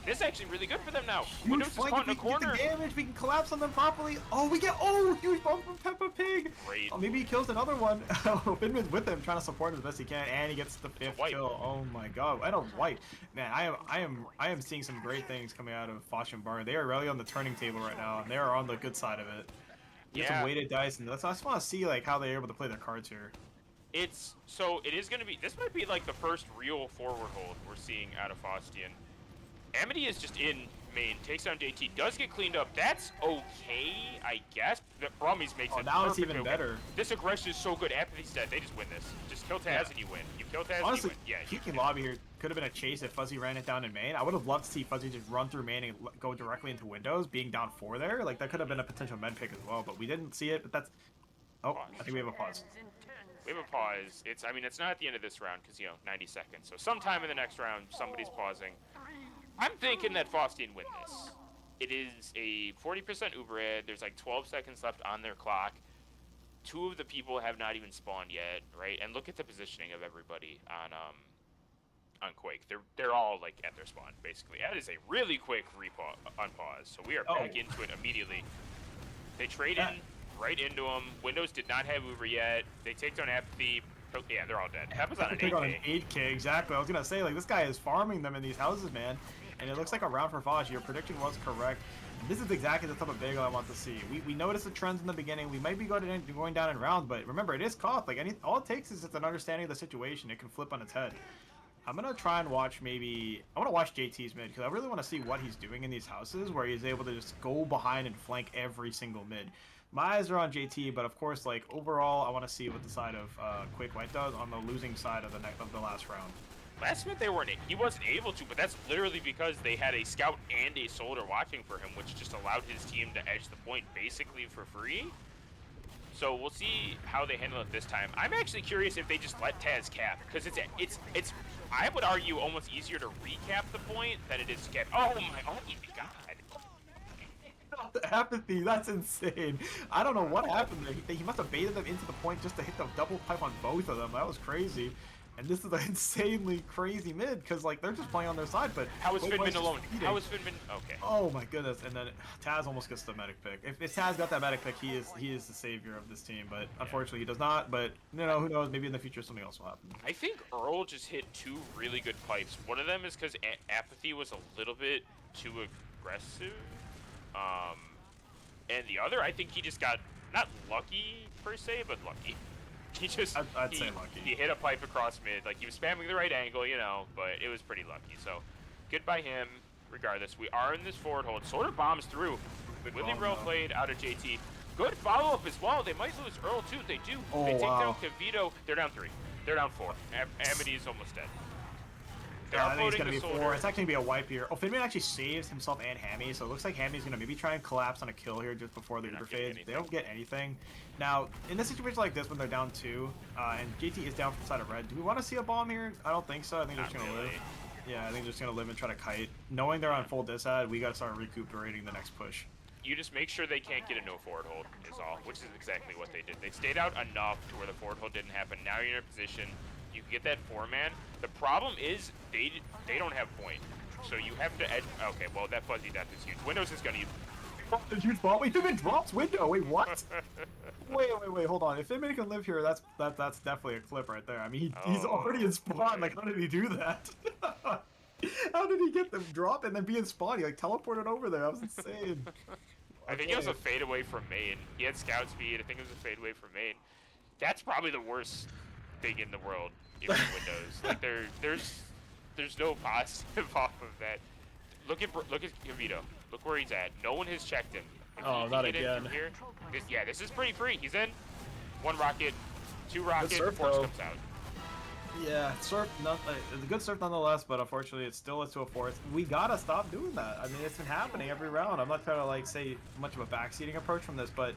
really good for them now. Huge Windows is caught in a corner. Get the damage, we can collapse on them properly. Oh, we get huge bump from Peppa Pig. Great. Oh, maybe he kills another one. Oh, Finman's with him, trying to support him as best he can, and he gets the 5th kill. Oh my god, I don't white. Man, I am seeing some great things coming out of Faustian Bargain. They are really on the turning table right now, and they are on the good side of it. Get some weighted dice, and I just want to see like how they're able to play their cards here. It is going to be, this might be like the first real forward hold we're seeing out of Faustian. Amity is just in main, takes down JT, does get cleaned up. That's okay, I guess. The Brummies makes it now it's even better. This aggression is so good. Apathy's dead. They just win this. Just kill Taz and you win. You kill Taz honestly, and you win. Yeah. Peaking lobby here could have been a chase if Fuzzy ran it down in main. I would have loved to see Fuzzy just run through main and go directly into windows, being down 4 there. Like, that could have been a potential med pick as well, but we didn't see it. But that's... Oh, I think we have a pause. We have a pause. I mean, it's not at the end of this round because, 90 seconds. So sometime in the next round, somebody's pausing. I'm thinking that Faustian win this. It is a 40% Uber ad. There's like 12 seconds left on their clock. 2 of the people have not even spawned yet, right? And look at the positioning of everybody on Quake. They're all like at their spawn, basically. That is a really quick unpause. So we are back into it immediately. They trade in right into him. Windows did not have Uber yet. They take down Apathy. Oh, yeah, they're all dead. Peppa's on an 8K. On an 8K, exactly. I was gonna say, like, this guy is farming them in these houses, man. And it looks like a round for Fosh. Your prediction was correct. And this is exactly the type of bagel I want to see. We noticed the trends in the beginning. We might be going down in rounds, but remember, it is Koth. Like, all it takes is just an understanding of the situation. It can flip on its head. I'm gonna try and watch I want to watch JT's mid because I really want to see what he's doing in these houses where he's able to just go behind and flank every single mid. My eyes are on JT, but of course, like, overall, I want to see what the side of Quake White does on the losing side of the last round. Last minute he wasn't able to, but that's literally because they had a scout and a soldier watching for him, which just allowed his team to edge the point basically for free. So we'll see how they handle it this time. I'm actually curious if they just let Taz cap, because it's I would argue almost easier to recap the point than it is to cap. Oh my god. The apathy, that's insane. I don't know what happened there. He must have baited them into the point just to hit the double pipe on both of them. That was crazy. And this is an insanely crazy mid because, like, they're just playing on their side. But how is Finman alone? How is Finman? Okay. Oh my goodness! And then Taz almost gets the medic pick. If Taz got that medic pick, he is the savior of this team. But unfortunately, he does not. But who knows? Maybe in the future something else will happen. I think Earl just hit 2 really good pipes. One of them is because Apathy was a little bit too aggressive. And the other, I think he just got not lucky per se, but lucky. He just I'd say lucky. He hit a pipe across mid, like he was spamming the right angle, but it was pretty lucky. So good by him. Regardless, we are in this forward hold. Sort of bombs through. Really well played out of JT. Good follow up as well. They might lose Earl too. They do. Oh, they take down Cavito. They're down 3. They're down 4. Amity is almost dead. I think it's gonna be 4. It's actually gonna be a wipe here. Oh, Finman actually saves himself and Hammy, so it looks like Hammy's gonna maybe try and collapse on a kill here just before the Uber fades. They don't get anything. Now, in a situation like this when they're down 2, and JT is down from the side of red, do we want to see a bomb here? I don't think so. I think they're just gonna live. Yeah, I think they're just gonna live and try to kite. Knowing they're on full disad, we gotta start recuperating the next push. You just make sure they can't get a no forward hold is all, which is exactly what they did. They stayed out enough to where the forward hold didn't happen. Now you're in a position. You can get that 4-man. The problem is they don't have point. So you have to edge. Okay, well, that fuzzy death is huge. Windows is going to A huge ball. Wait, Finman drops window. Wait, what? Wait, hold on. If Finman can live here, that's definitely a clip right there. I mean, he's already in spawn. Like, how did he do that? How did he get the drop and then be in spawn? He like teleported over there. That was insane. I think it was a fade away from main. He had scout speed. I think it was a fade away from main. That's probably the worst thing in the world, even in Windows. Like there's no positive off of that. Look at Gavito. Look where he's at. No one has checked him. If Oh, not again. Here, this is pretty free. He's in. 1 rocket, 2 rocket, surf, force though. comes out. Yeah, surf. It's a good surf nonetheless, but unfortunately, it's still to a fourth. We gotta stop doing that. I mean, it's been happening every round. I'm not trying to like say much of a backseating approach from this, but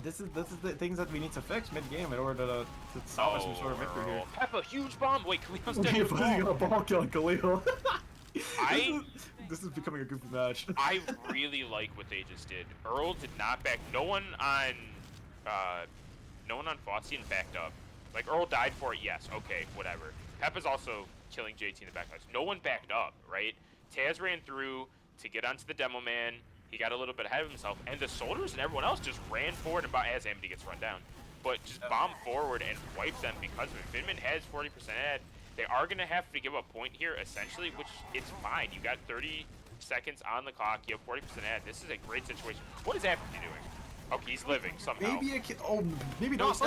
this is the things that we need to fix mid game in order to salvage some sort of victory here. Peppa, huge bomb. Wait, Khalil's dead. He's gonna ball kill Khalil. This is becoming a goofy match. I really like what they just did. Earl did not back. No one on Faustian backed up. Like, Earl died for it, yes, okay, whatever. Peppa's also killing JT in the backlines. No one backed up, right? Taz ran through to get onto the demo man. He got a little bit ahead of himself, and the soldiers and everyone else just ran forward and as Amity gets run down. But just bomb forward and wipe them because of it. Finman has 40% ad. They are going to have to give a point here, essentially, which it's fine. You got 30 seconds on the clock. You have 40% ad. This is a great situation. What is Amity doing? Okay, he's living somehow. Maybe not.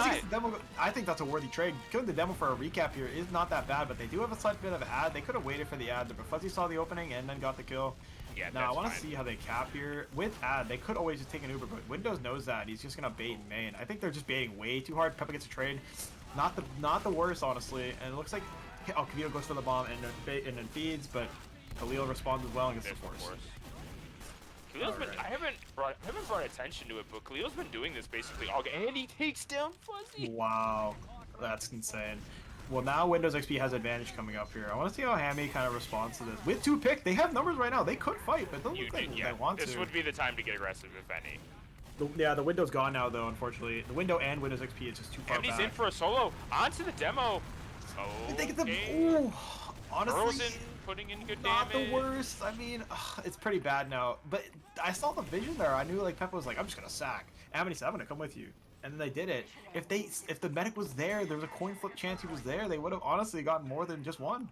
I think that's a worthy trade. Killing the demo for a recap here is not that bad, but they do have a slight bit of an ad. They could have waited for the ad, but Fuzzy saw the opening and then got the kill. Yeah, now I want to see how they cap here with ad. They could always just take an Uber, but Windows knows that he's just gonna bait main. I think they're just baiting way too hard. Peppa gets a trade, not the worst honestly, and it looks like Kavito goes for the bomb and then feeds, but Khalil responds as well and gets the force. Khalil's been, I haven't brought attention to it, but Khalil's been doing this basically all game, and he takes down Fuzzy. Wow, that's insane. Well, now Windows XP has advantage coming up here. I want to see how Hammy kind of responds to this. With 2 picks, they have numbers right now. They could fight, but don't look like they want to. This would be the time to get aggressive, if any. The window's gone now, though, unfortunately. The window and Windows XP is just too far back. Hammy's in for a solo. Onto the demo. Ooh, honestly, Earl's putting in good not damage. the worst. I mean, it's pretty bad now. But I saw the vision there. I knew like Peppa was like, I'm just gonna sack. Amity said, I'm gonna come with you. And then they did it. If the medic was there was a coin flip chance he was there, they would have honestly gotten more than just one.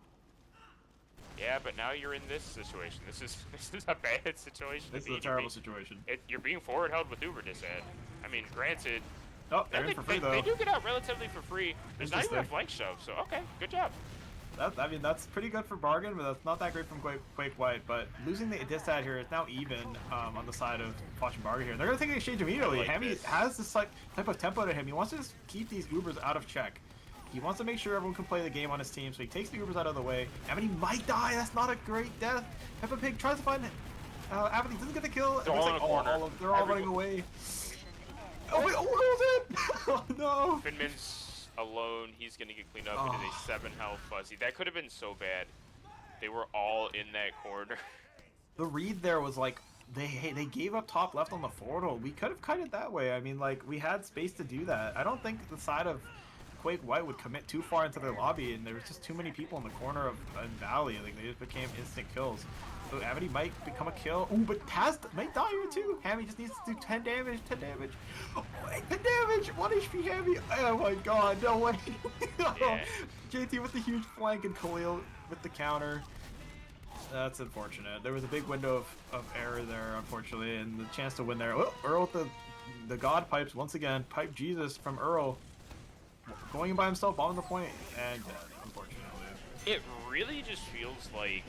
Yeah, but now you're in this situation. This is a bad situation. This is a terrible situation. You're being forward held with Uber disad. I mean, granted. Oh, they're in for free though. They do get out relatively for free. There's not even a flank shove, so okay, good job. I mean, that's pretty good for Bargain, but that's not that great from Quake White. But losing the disad here is now even on the side of Faustian Bargain here. They're going to take an exchange immediately. Hammy has this type of tempo to him. He wants to just keep these Ubers out of check. He wants to make sure everyone can play the game on his team, so he takes the Ubers out of the way. Amity might die. That's not a great death. Peppa Pig tries to find Amity doesn't get the kill. They're all in a corner. They're all running away. Oh, wait, oh, oh no! Finman's alone. He's gonna get cleaned up into a 7 health Fuzzy. That could have been so bad. They were all in that corner. The read there was like they gave up top left on the forward hole. We could have cut it that way. I mean, like we had space to do that. I don't think the side of Quake White would commit too far into their lobby, and there was just too many people in the corner of Valley. Like they just became instant kills. So Amity might become a kill. Ooh, but Taz might die here too. Hammy just needs to do 10 damage, 10 damage. Oh, wait, 10 damage! 1 HP Hammy! Oh my god, no way! Yeah. JT with the huge flank and Khalil with the counter. That's unfortunate. There was a big window of error there, unfortunately, and the chance to win there. Oh, Earl with the god pipes once again. Pipe Jesus from Earl. Going in by himself, bombing the point, and unfortunately. It really just feels like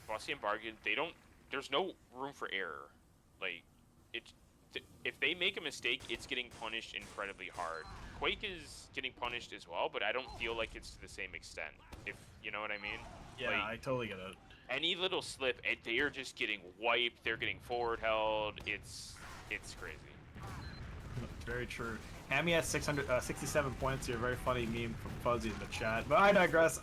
Faustian Bargain, there's no room for error. Like, if they make a mistake, it's getting punished incredibly hard. Quake is getting punished as well, but I don't feel like it's to the same extent, if you know what I mean. Yeah, like, I totally get it. Any little slip, and they're just getting wiped, they're getting forward held, it's crazy. Very true. Hammy has 67 points here. Very funny meme from Fuzzy in the chat. But I digress.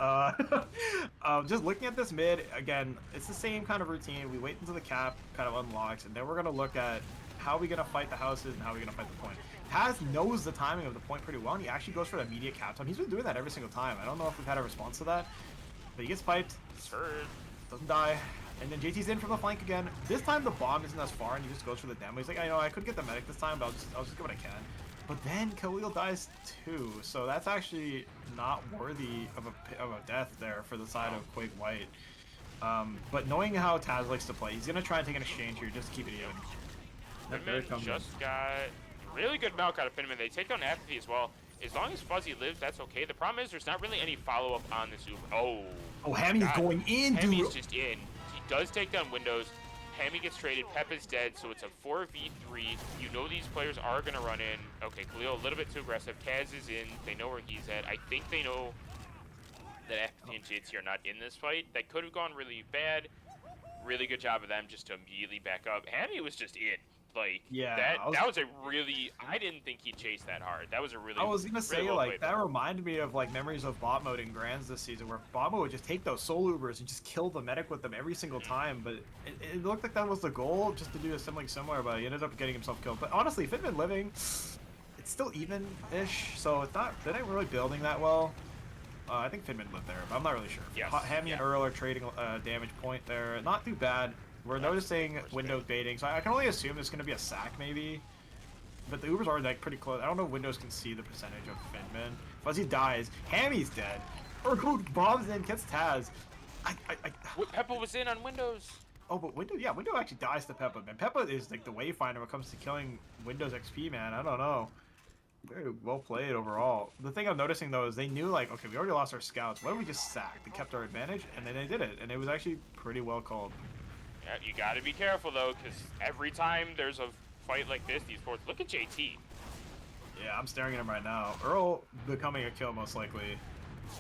Just looking at this mid, again, it's the same kind of routine. We wait until the cap kind of unlocks, and then we're going to look at how we're going to fight the houses and how we're going to fight the point. Paz knows the timing of the point pretty well, and he actually goes for the immediate cap time. He's been doing that every single time. I don't know if we've had a response to that, but he gets piped. Sure. Doesn't die. And then JT's in from the flank again. This time the bomb isn't as far and he just goes for the demo. He's like, I know I could get the medic this time, but I'll just get what I can. But then Khalil dies too, so that's actually not worthy of a death there for the side of Quake White. But knowing how Taz likes to play, he's gonna try and take an exchange here just to keep it even. Finman just got really good milk out of Finman. They take down Apathy as well. As long as Fuzzy lives, that's okay. The problem is there's not really any follow-up on this Uber. Oh, Hammy's going in, dude. Hammy's just in. He does take down Windows. Hammy gets traded. Peppa's dead, so it's a 4v3. You know these players are going to run in. Okay, Khalil a little bit too aggressive. Taz is in. They know where he's at. I think they know that Apathy and JT are not in this fight. That could have gone really bad. Really good job of them just to immediately back up. Hammy was just in. Like, yeah, that was a really, I didn't think he'd chase that hard. That was a really, I was gonna say, well like, that reminded me of, like, memories of bot mode in Grands this season, where bot mode would just take those soul Ubers and just kill the medic with them every single time, but it looked like that was the goal, just to do something similar, but he ended up getting himself killed. But honestly, Finman living, it's still even-ish, so it's not, they ain't really building that well. I think Finman lived there, but I'm not really sure. Yes. Hammy and Earl are trading damage point there. Not too bad. We're noticing Windows baiting, so I can only assume it's going to be a sack, maybe. But the Ubers are, like, pretty close. I don't know if Windows can see the percentage of Finman. Fuzzy dies. Hammy's dead. Earl bombs in, gets Taz. Peppa was in on Windows. Oh, but Windows actually dies to Peppa, man. Peppa is, like, the wayfinder when it comes to killing Windows XP, man. I don't know. Very well played overall. The thing I'm noticing, though, is they knew, like, okay, we already lost our scouts. What if we just sacked? They kept our advantage, and then they did it. And it was actually pretty well called. Yeah, you got to be careful, though, because every time there's a fight like this, these forts... Look at JT. Yeah, I'm staring at him right now. Earl becoming a kill, most likely.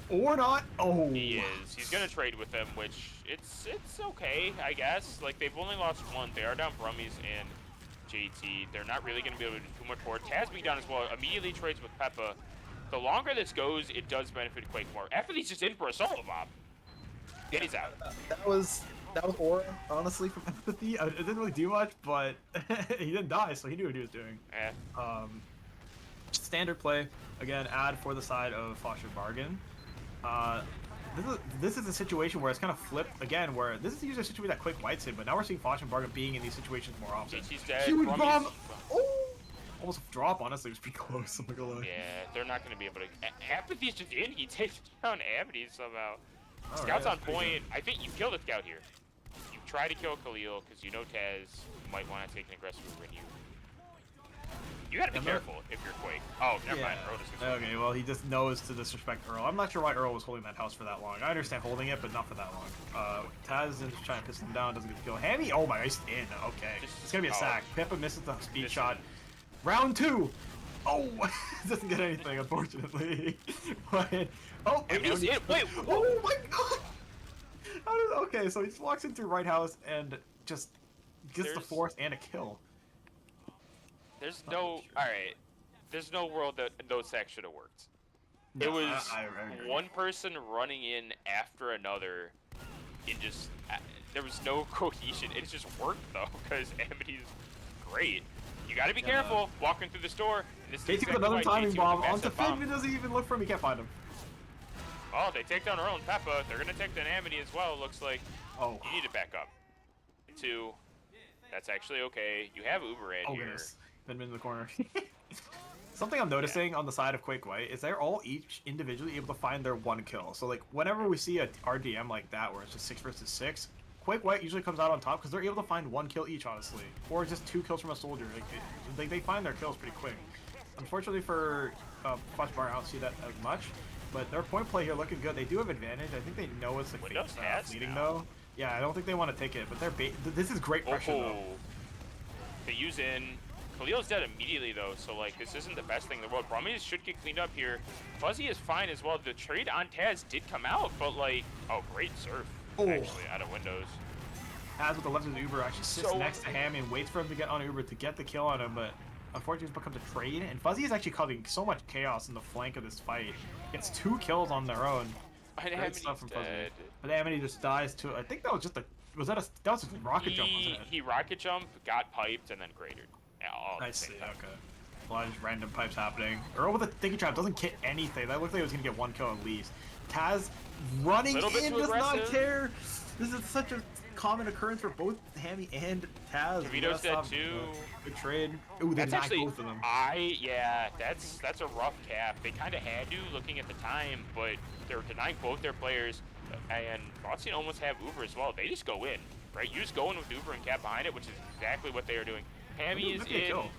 Or not. Oh. He is. He's going to trade with them, which it's okay, I guess. Like, they've only lost one. They are down Brummies and JT. They're not really going to be able to do too much more. Taz being down as well. Immediately trades with Peppa. The longer this goes, it does benefit Quake more. Apathy's just in for a solo mob. And he's out. That was Aura, honestly, from Empathy. It didn't really do much, but he didn't die, so he knew what he was doing. Yeah. Standard play. Again, add for the side of Faustian Bargain. This is a situation where it's kind of flipped again, where this is usually a situation that Quake White's in, but now we're seeing Faustian Bargain being in these situations more often. JT's dead. Huge bomb! Oh! Almost a drop, honestly. It was pretty close. I'm not gonna lie. Yeah, they're not going to be able to... Apathy's just in. He takes down Amity somehow. All Scout's right, on point. I think you kill the scout here. You try to kill Khalil because you know Taz might want to take an aggressive move in you. You gotta be careful if you're Quake. Oh, never mind. Earl just okay, well, he just knows to disrespect Earl. I'm not sure why Earl was holding that house for that long. I understand holding it, but not for that long. Taz is trying to piss him down, doesn't get the kill. Hammy, oh my, he's in. Okay. It's gonna be a sack. Pippa misses the speed shot. Round 2! Oh! Doesn't get anything, unfortunately. But, oh! Hammy's in. Wait! Oh my god! Okay, so he just walks in through right house and just gets the force and a kill. There's no... Alright. There's no world that those sacks should have worked. No, it was one person running in after another and just... there was no cohesion. It just worked, though, because Amity's great. You gotta be careful walking through the store. JT with another timing bomb onto Finn. He doesn't even look for him. He can't find him. Oh, they take down Earl and Peppa. They're gonna take down Amity as well, looks like. Oh. You need to back up. 2. That's actually okay. You have Uber in here. Goodness. Been in the corner. Something I'm noticing on the side of Quake White is they're all each individually able to find their one kill. So, like, whenever we see a RDM like that, where it's just 6 versus 6, Quake White usually comes out on top because they're able to find one kill each, honestly. Or just 2 kills from a soldier. Like, they find their kills pretty quick. Unfortunately for Faustian Bargain, I don't see that as much. But their point play here looking good. They do have advantage. I think they know it's like leading though. Yeah, I don't think they want to take it, but they're this is great pressure though. They use in. Khalil's dead immediately though, so like this isn't the best thing in the world. Brummies should get cleaned up here. Fuzzy is fine as well. The trade on Taz did come out, but like, oh, great surf actually out of Windows. Taz with the left of the Uber actually sits next to him and waits for him to get on Uber to get the kill on him, but unfortunately it becomes a trade. And Fuzzy is actually causing so much chaos in the flank of this fight. Gets 2 kills on their own. Great stuff from Fuzzy. But Amity just dies too. I think that was just a that was just a rocket jump, wasn't it? He rocket jumped, got piped, and then cratered. I see, okay. A lot of just random pipes happening. Earl with a sticky trap doesn't get anything. That looked like he was going to get 1 kill at least. Taz running Little bit in too does not aggressive. care. This is such a common occurrence for both Hammy and Taz. We gotta Kavito's dead stop. too. Good trade. Ooh, they That's knocked actually, both of them. yeah, that's a rough cap. They kind of had to, looking at the time, but they're denying both their players, and Faustian almost have Uber as well. They just go in, right? You just go in with Uber and cap behind it, which is exactly what they are doing. Hammy Windows is might be a in. kill.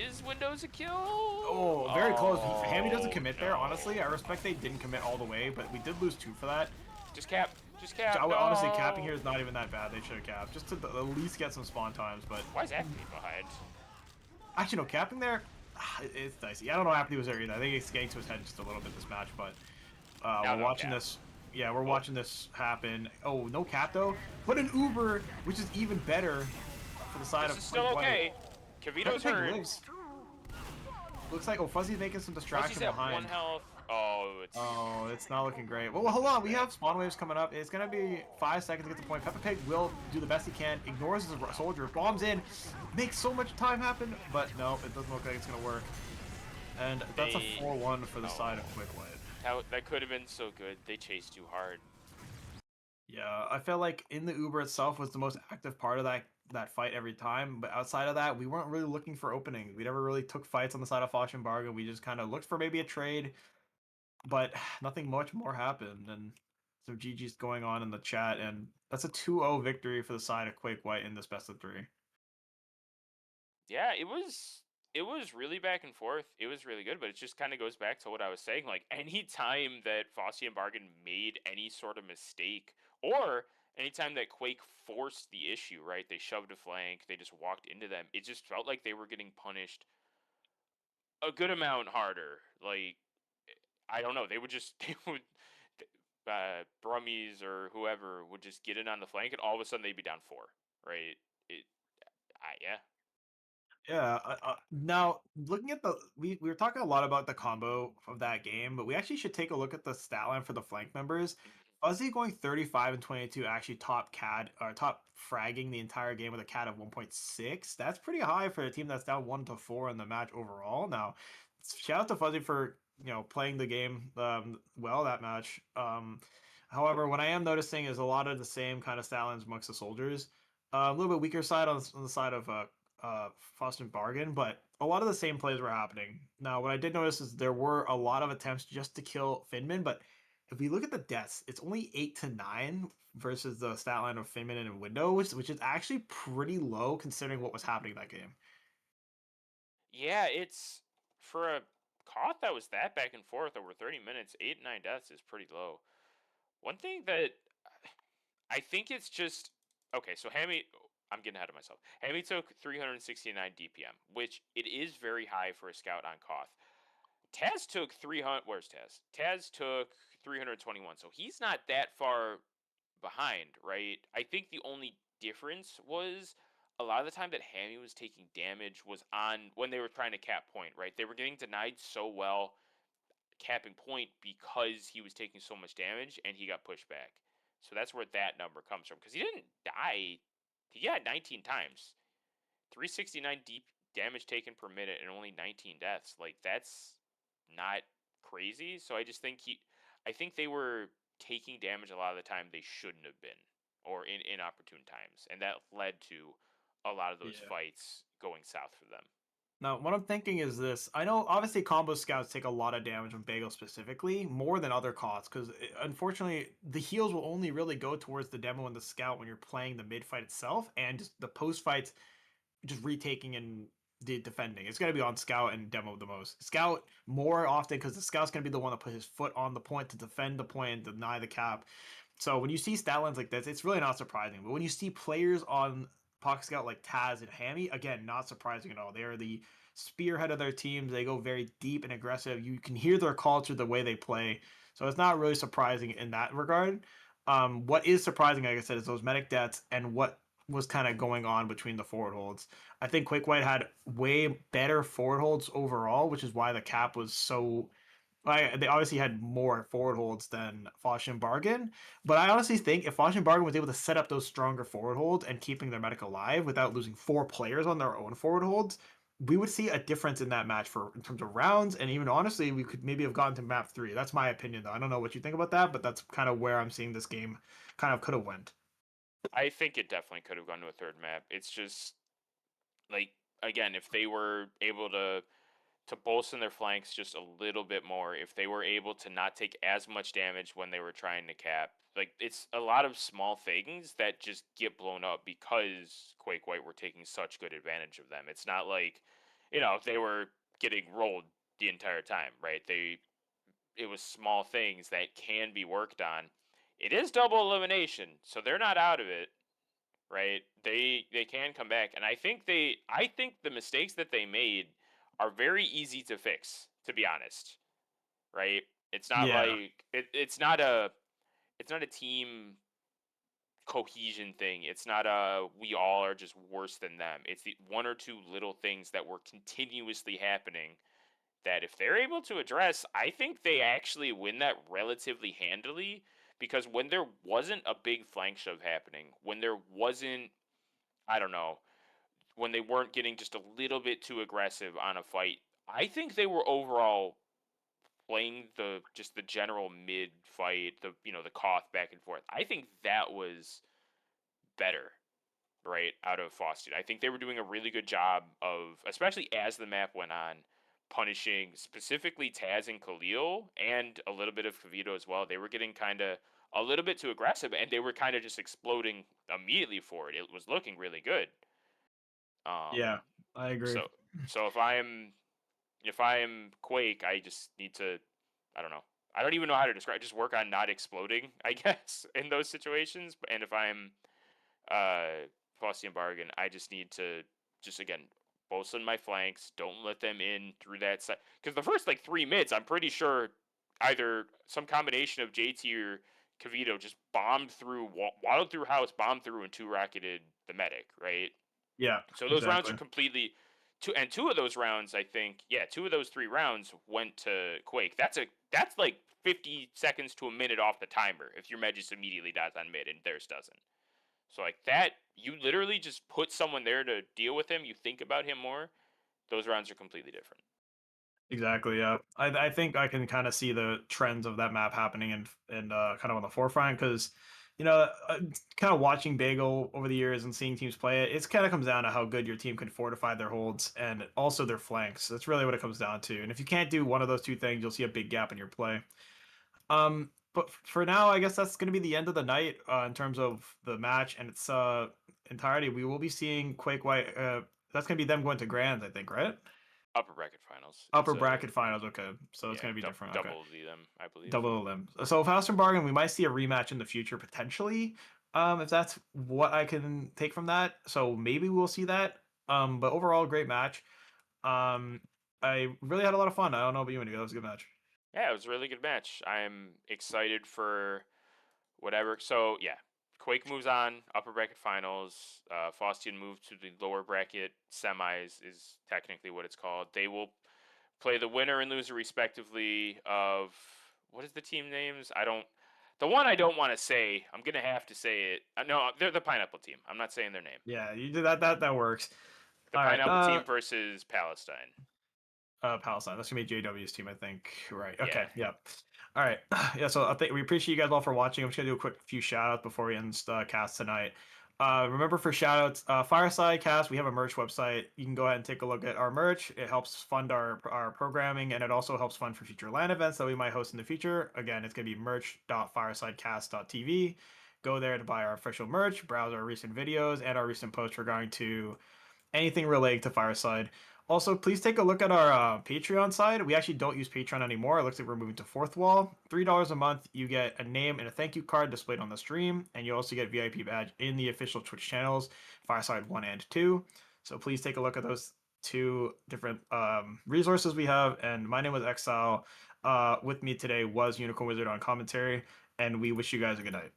Is Windows a kill? Oh, very close. Hammy doesn't Oh commit there. Honestly, I no! respect they didn't commit all the way, but we did lose 2 for that. Just cap. Just cap. Honestly, capping here No. is not even that bad. They should have capped just to at least get some spawn times. But Why is Acme behind? actually, no, capping there, it's dicey. I don't know what happened. He was there either. I think he skanked to his head just a little bit this match, but Now we're they'll watching cap. this. Yeah, we're Oh. watching this happen. Oh, no cap though. Put an Uber, which is even better for the side This of is still Quick okay. White. Kavito's Peppa Pig hurt. lives. Looks like Fuzzy's making some distraction Fuzzy's at 1 behind. health. Oh, it's. Oh, it's not looking great. Well, hold on. We have spawn waves coming up. It's going to be 5 seconds to get the point. Peppa Pig will do the best he can. Ignores his soldier. Bombs in. Makes so much time happen. But no, it doesn't look like it's going to work. And that's a 4-1 for the side of Quick White. That could have been so good. They chased too hard. Yeah, I felt like in the Uber itself was the most active part of that fight every time. But outside of that, we weren't really looking for openings. We never really took fights on the side of Faustian Bargain. We just kind of looked for maybe a trade. But nothing much more happened, and some GG's going on in the chat, and that's a 2-0 victory for the side of Quake White in this best of 3. Yeah, it was really back and forth. It was really good, but it just kind of goes back to what I was saying. Like any time that Faustian Bargain made any sort of mistake, or anytime that Quake forced the issue, right? They shoved a flank, they just walked into them. It just felt like they were getting punished a good amount harder. Like I don't know, they would just they would Brummies or whoever would just get in on the flank, and all of a sudden they'd be down 4, right? It, yeah. Yeah. Now, looking at we were talking a lot about the combo of that game, but we actually should take a look at the stat line for the flank members. Fuzzy going 35 and 22, actually top CAD or top fragging the entire game with a CAD of 1.6. That's pretty high for a team that's down 1-4 in the match overall. Now, shout out to Fuzzy for playing the game well that match. However, what I am noticing is a lot of the same kind of stat lines amongst the soldiers. A little bit weaker side on the side of Faustian Bargain, but a lot of the same plays were happening. Now, what I did notice is there were a lot of attempts just to kill Finman, but if we look at the deaths, it's only 8 to 9 versus the stat line of Finman and Window, which is actually pretty low considering what was happening that game. Yeah, it's for a COD that was that back and forth over 30 minutes, 8 9 deaths is pretty low. One thing that I think it's just okay. So Hammy, I'm getting ahead of myself. Hammy took 369 DPM, which it is very high for a scout on Koth. Taz took 300. Where's Taz? Taz took 321, so he's not that far behind, right? I think the only difference was a lot of the time that Hammy was taking damage was on when they were trying to cap point, right? They were getting denied so well capping point because he was taking so much damage and he got pushed back. So that's where that number comes from because he didn't die. He got 19 times, 369 deep damage taken per minute, and only 19 deaths. Like that's not crazy. So I just think I think they were taking damage a lot of the time they shouldn't have been, or in inopportune times, and that led to a lot of those Yeah. fights going south for them. Now, what I'm thinking is this. I know, obviously, combo scouts take a lot of damage from Bagel specifically, more than other cots, because unfortunately, the heals will only really go towards the demo and the scout when you're playing the mid fight itself, and just the post fights, just retaking and defending. It's going to be on scout and demo the most. Scout more often because the scout's going to be the one to put his foot on the point to defend the point and deny the cap. So when you see stat lines like this, it's really not surprising. But when you see players on Pocket Scout like Taz and Hammy, again, not surprising at all. They are the spearhead of their teams. They go very deep and aggressive. You can hear their culture, the way they play. So it's not really surprising in that regard. What is surprising, like I said, is those medic deaths and what was kind of going on between the forward holds. I think Quake White had way better forward holds overall, which is why the cap was so. They obviously had more forward holds than Faustian Bargain, but I honestly think if Faustian Bargain was able to set up those stronger forward holds and keeping their medic alive without losing 4 players on their own forward holds, we would see a difference in that match for in terms of rounds, and even honestly, we could maybe have gone to map 3. That's my opinion, though. I don't know what you think about that, but that's kind of where I'm seeing this game kind of could have went. I think it definitely could have gone to a third map. It's just like again, if they were able to bolster their flanks just a little bit more, if they were able to not take as much damage when they were trying to cap, like it's a lot of small things that just get blown up because Quake White were taking such good advantage of them. It's not like, they were getting rolled the entire time, right? It was small things that can be worked on. It is double elimination, so they're not out of it, right? They can come back, and I think the mistakes that they made are very easy to fix, to be honest, right? It's not Yeah, like it's not a team cohesion thing. It's not a we all are just worse than them. It's the one or two little things that were continuously happening that if they're able to address, I think they actually win that relatively handily because when there wasn't a big flank shove happening, when there wasn't, I don't know, when they weren't getting just a little bit too aggressive on a fight, I think they were overall playing the general mid fight, the cough back and forth. I think that was better, right, out of Faustian. I think they were doing a really good job of, especially as the map went on, punishing specifically Taz and Khalil and a little bit of Kavito as well. They were getting kind of a little bit too aggressive and they were kind of just exploding immediately for it. It was looking really good. yeah, Um, I agree. so so if I am Quake, I just need to, I don't know. I don't even know how to describe. Just work on not exploding, I guess, in those situations. And if I'm Faustian Bargain, I just need to just again bolster my flanks. Don't let them in through that side. Because the first like 3 minutes, I'm pretty sure either some combination of JT or Kavito just bombed through, waddled through house, bombed through, and two rocketed the medic, right? Yeah, So those rounds are exactly. completely two of those rounds, I think, yeah, two of those 3 rounds went to Quake. That's like 50 seconds to a minute off the timer if your med just immediately dies on mid and theirs doesn't. So like that, you literally just put someone there to deal with him. You think about him more. Those rounds are completely different. Exactly. Yeah, I think I can kind of see the trends of that map happening and kind of on the forefront because, kind of watching Bagel over the years and seeing teams play it, it's kind of comes down to how good your team can fortify their holds and also their flanks. That's really what it comes down to. And if you can't do one of those two things, you'll see a big gap in your play. But for now, I guess that's going to be the end of the night in terms of the match and its entirety. We will be seeing Quake White. That's going to be them going to Grands, I think, right? Upper bracket finals. Upper It's a bracket finals. Okay, so it's yeah, going to be different. Okay, double the them, I believe. double limb. So Faustian Bargain, we might see a rematch in the future potentially. If that's what I can take from that. So maybe we'll see that. But overall, great match. Um, I really had a lot of fun. I don't know about you, Indigo. That was a good match. Yeah, it was a really good match. I'm excited for whatever. So yeah, Quake moves on, upper bracket finals. Faustian moved to the lower bracket semis is technically what it's called. They will play the winner and loser respectively of what is the team names? I don't. The one I don't want to say. I'm gonna have to say it. No, they're the pineapple team. I'm not saying their name. Yeah, you did that. That works. The All right. pineapple team versus Palestine. Palestine. That's gonna be JW's team, I think. Right. Yeah. Okay. Yeah. All right. Yeah. So I think we appreciate you guys all for watching. I'm just gonna do a quick few shout outs before we end the cast tonight. Remember for shout outs, Fireside Cast, we have a merch website. You can go ahead and take a look at our merch. It helps fund our programming and it also helps fund for future LAN events that we might host in the future. Again, it's gonna be merch.firesidecast.tv. Go there to buy our official merch, browse our recent videos and our recent posts regarding to anything relating to Fireside. Also, please take a look at our Patreon side. We actually don't use Patreon anymore. It looks like we're moving to Fourthwall. $3 a month, you get a name and a thank you card displayed on the stream, and you also get VIP badge in the official Twitch channels, Fireside 1 and 2. So please take a look at those two different resources we have. And my name was Exile. With me today was Unicorn Wizard on commentary, and we wish you guys a good night.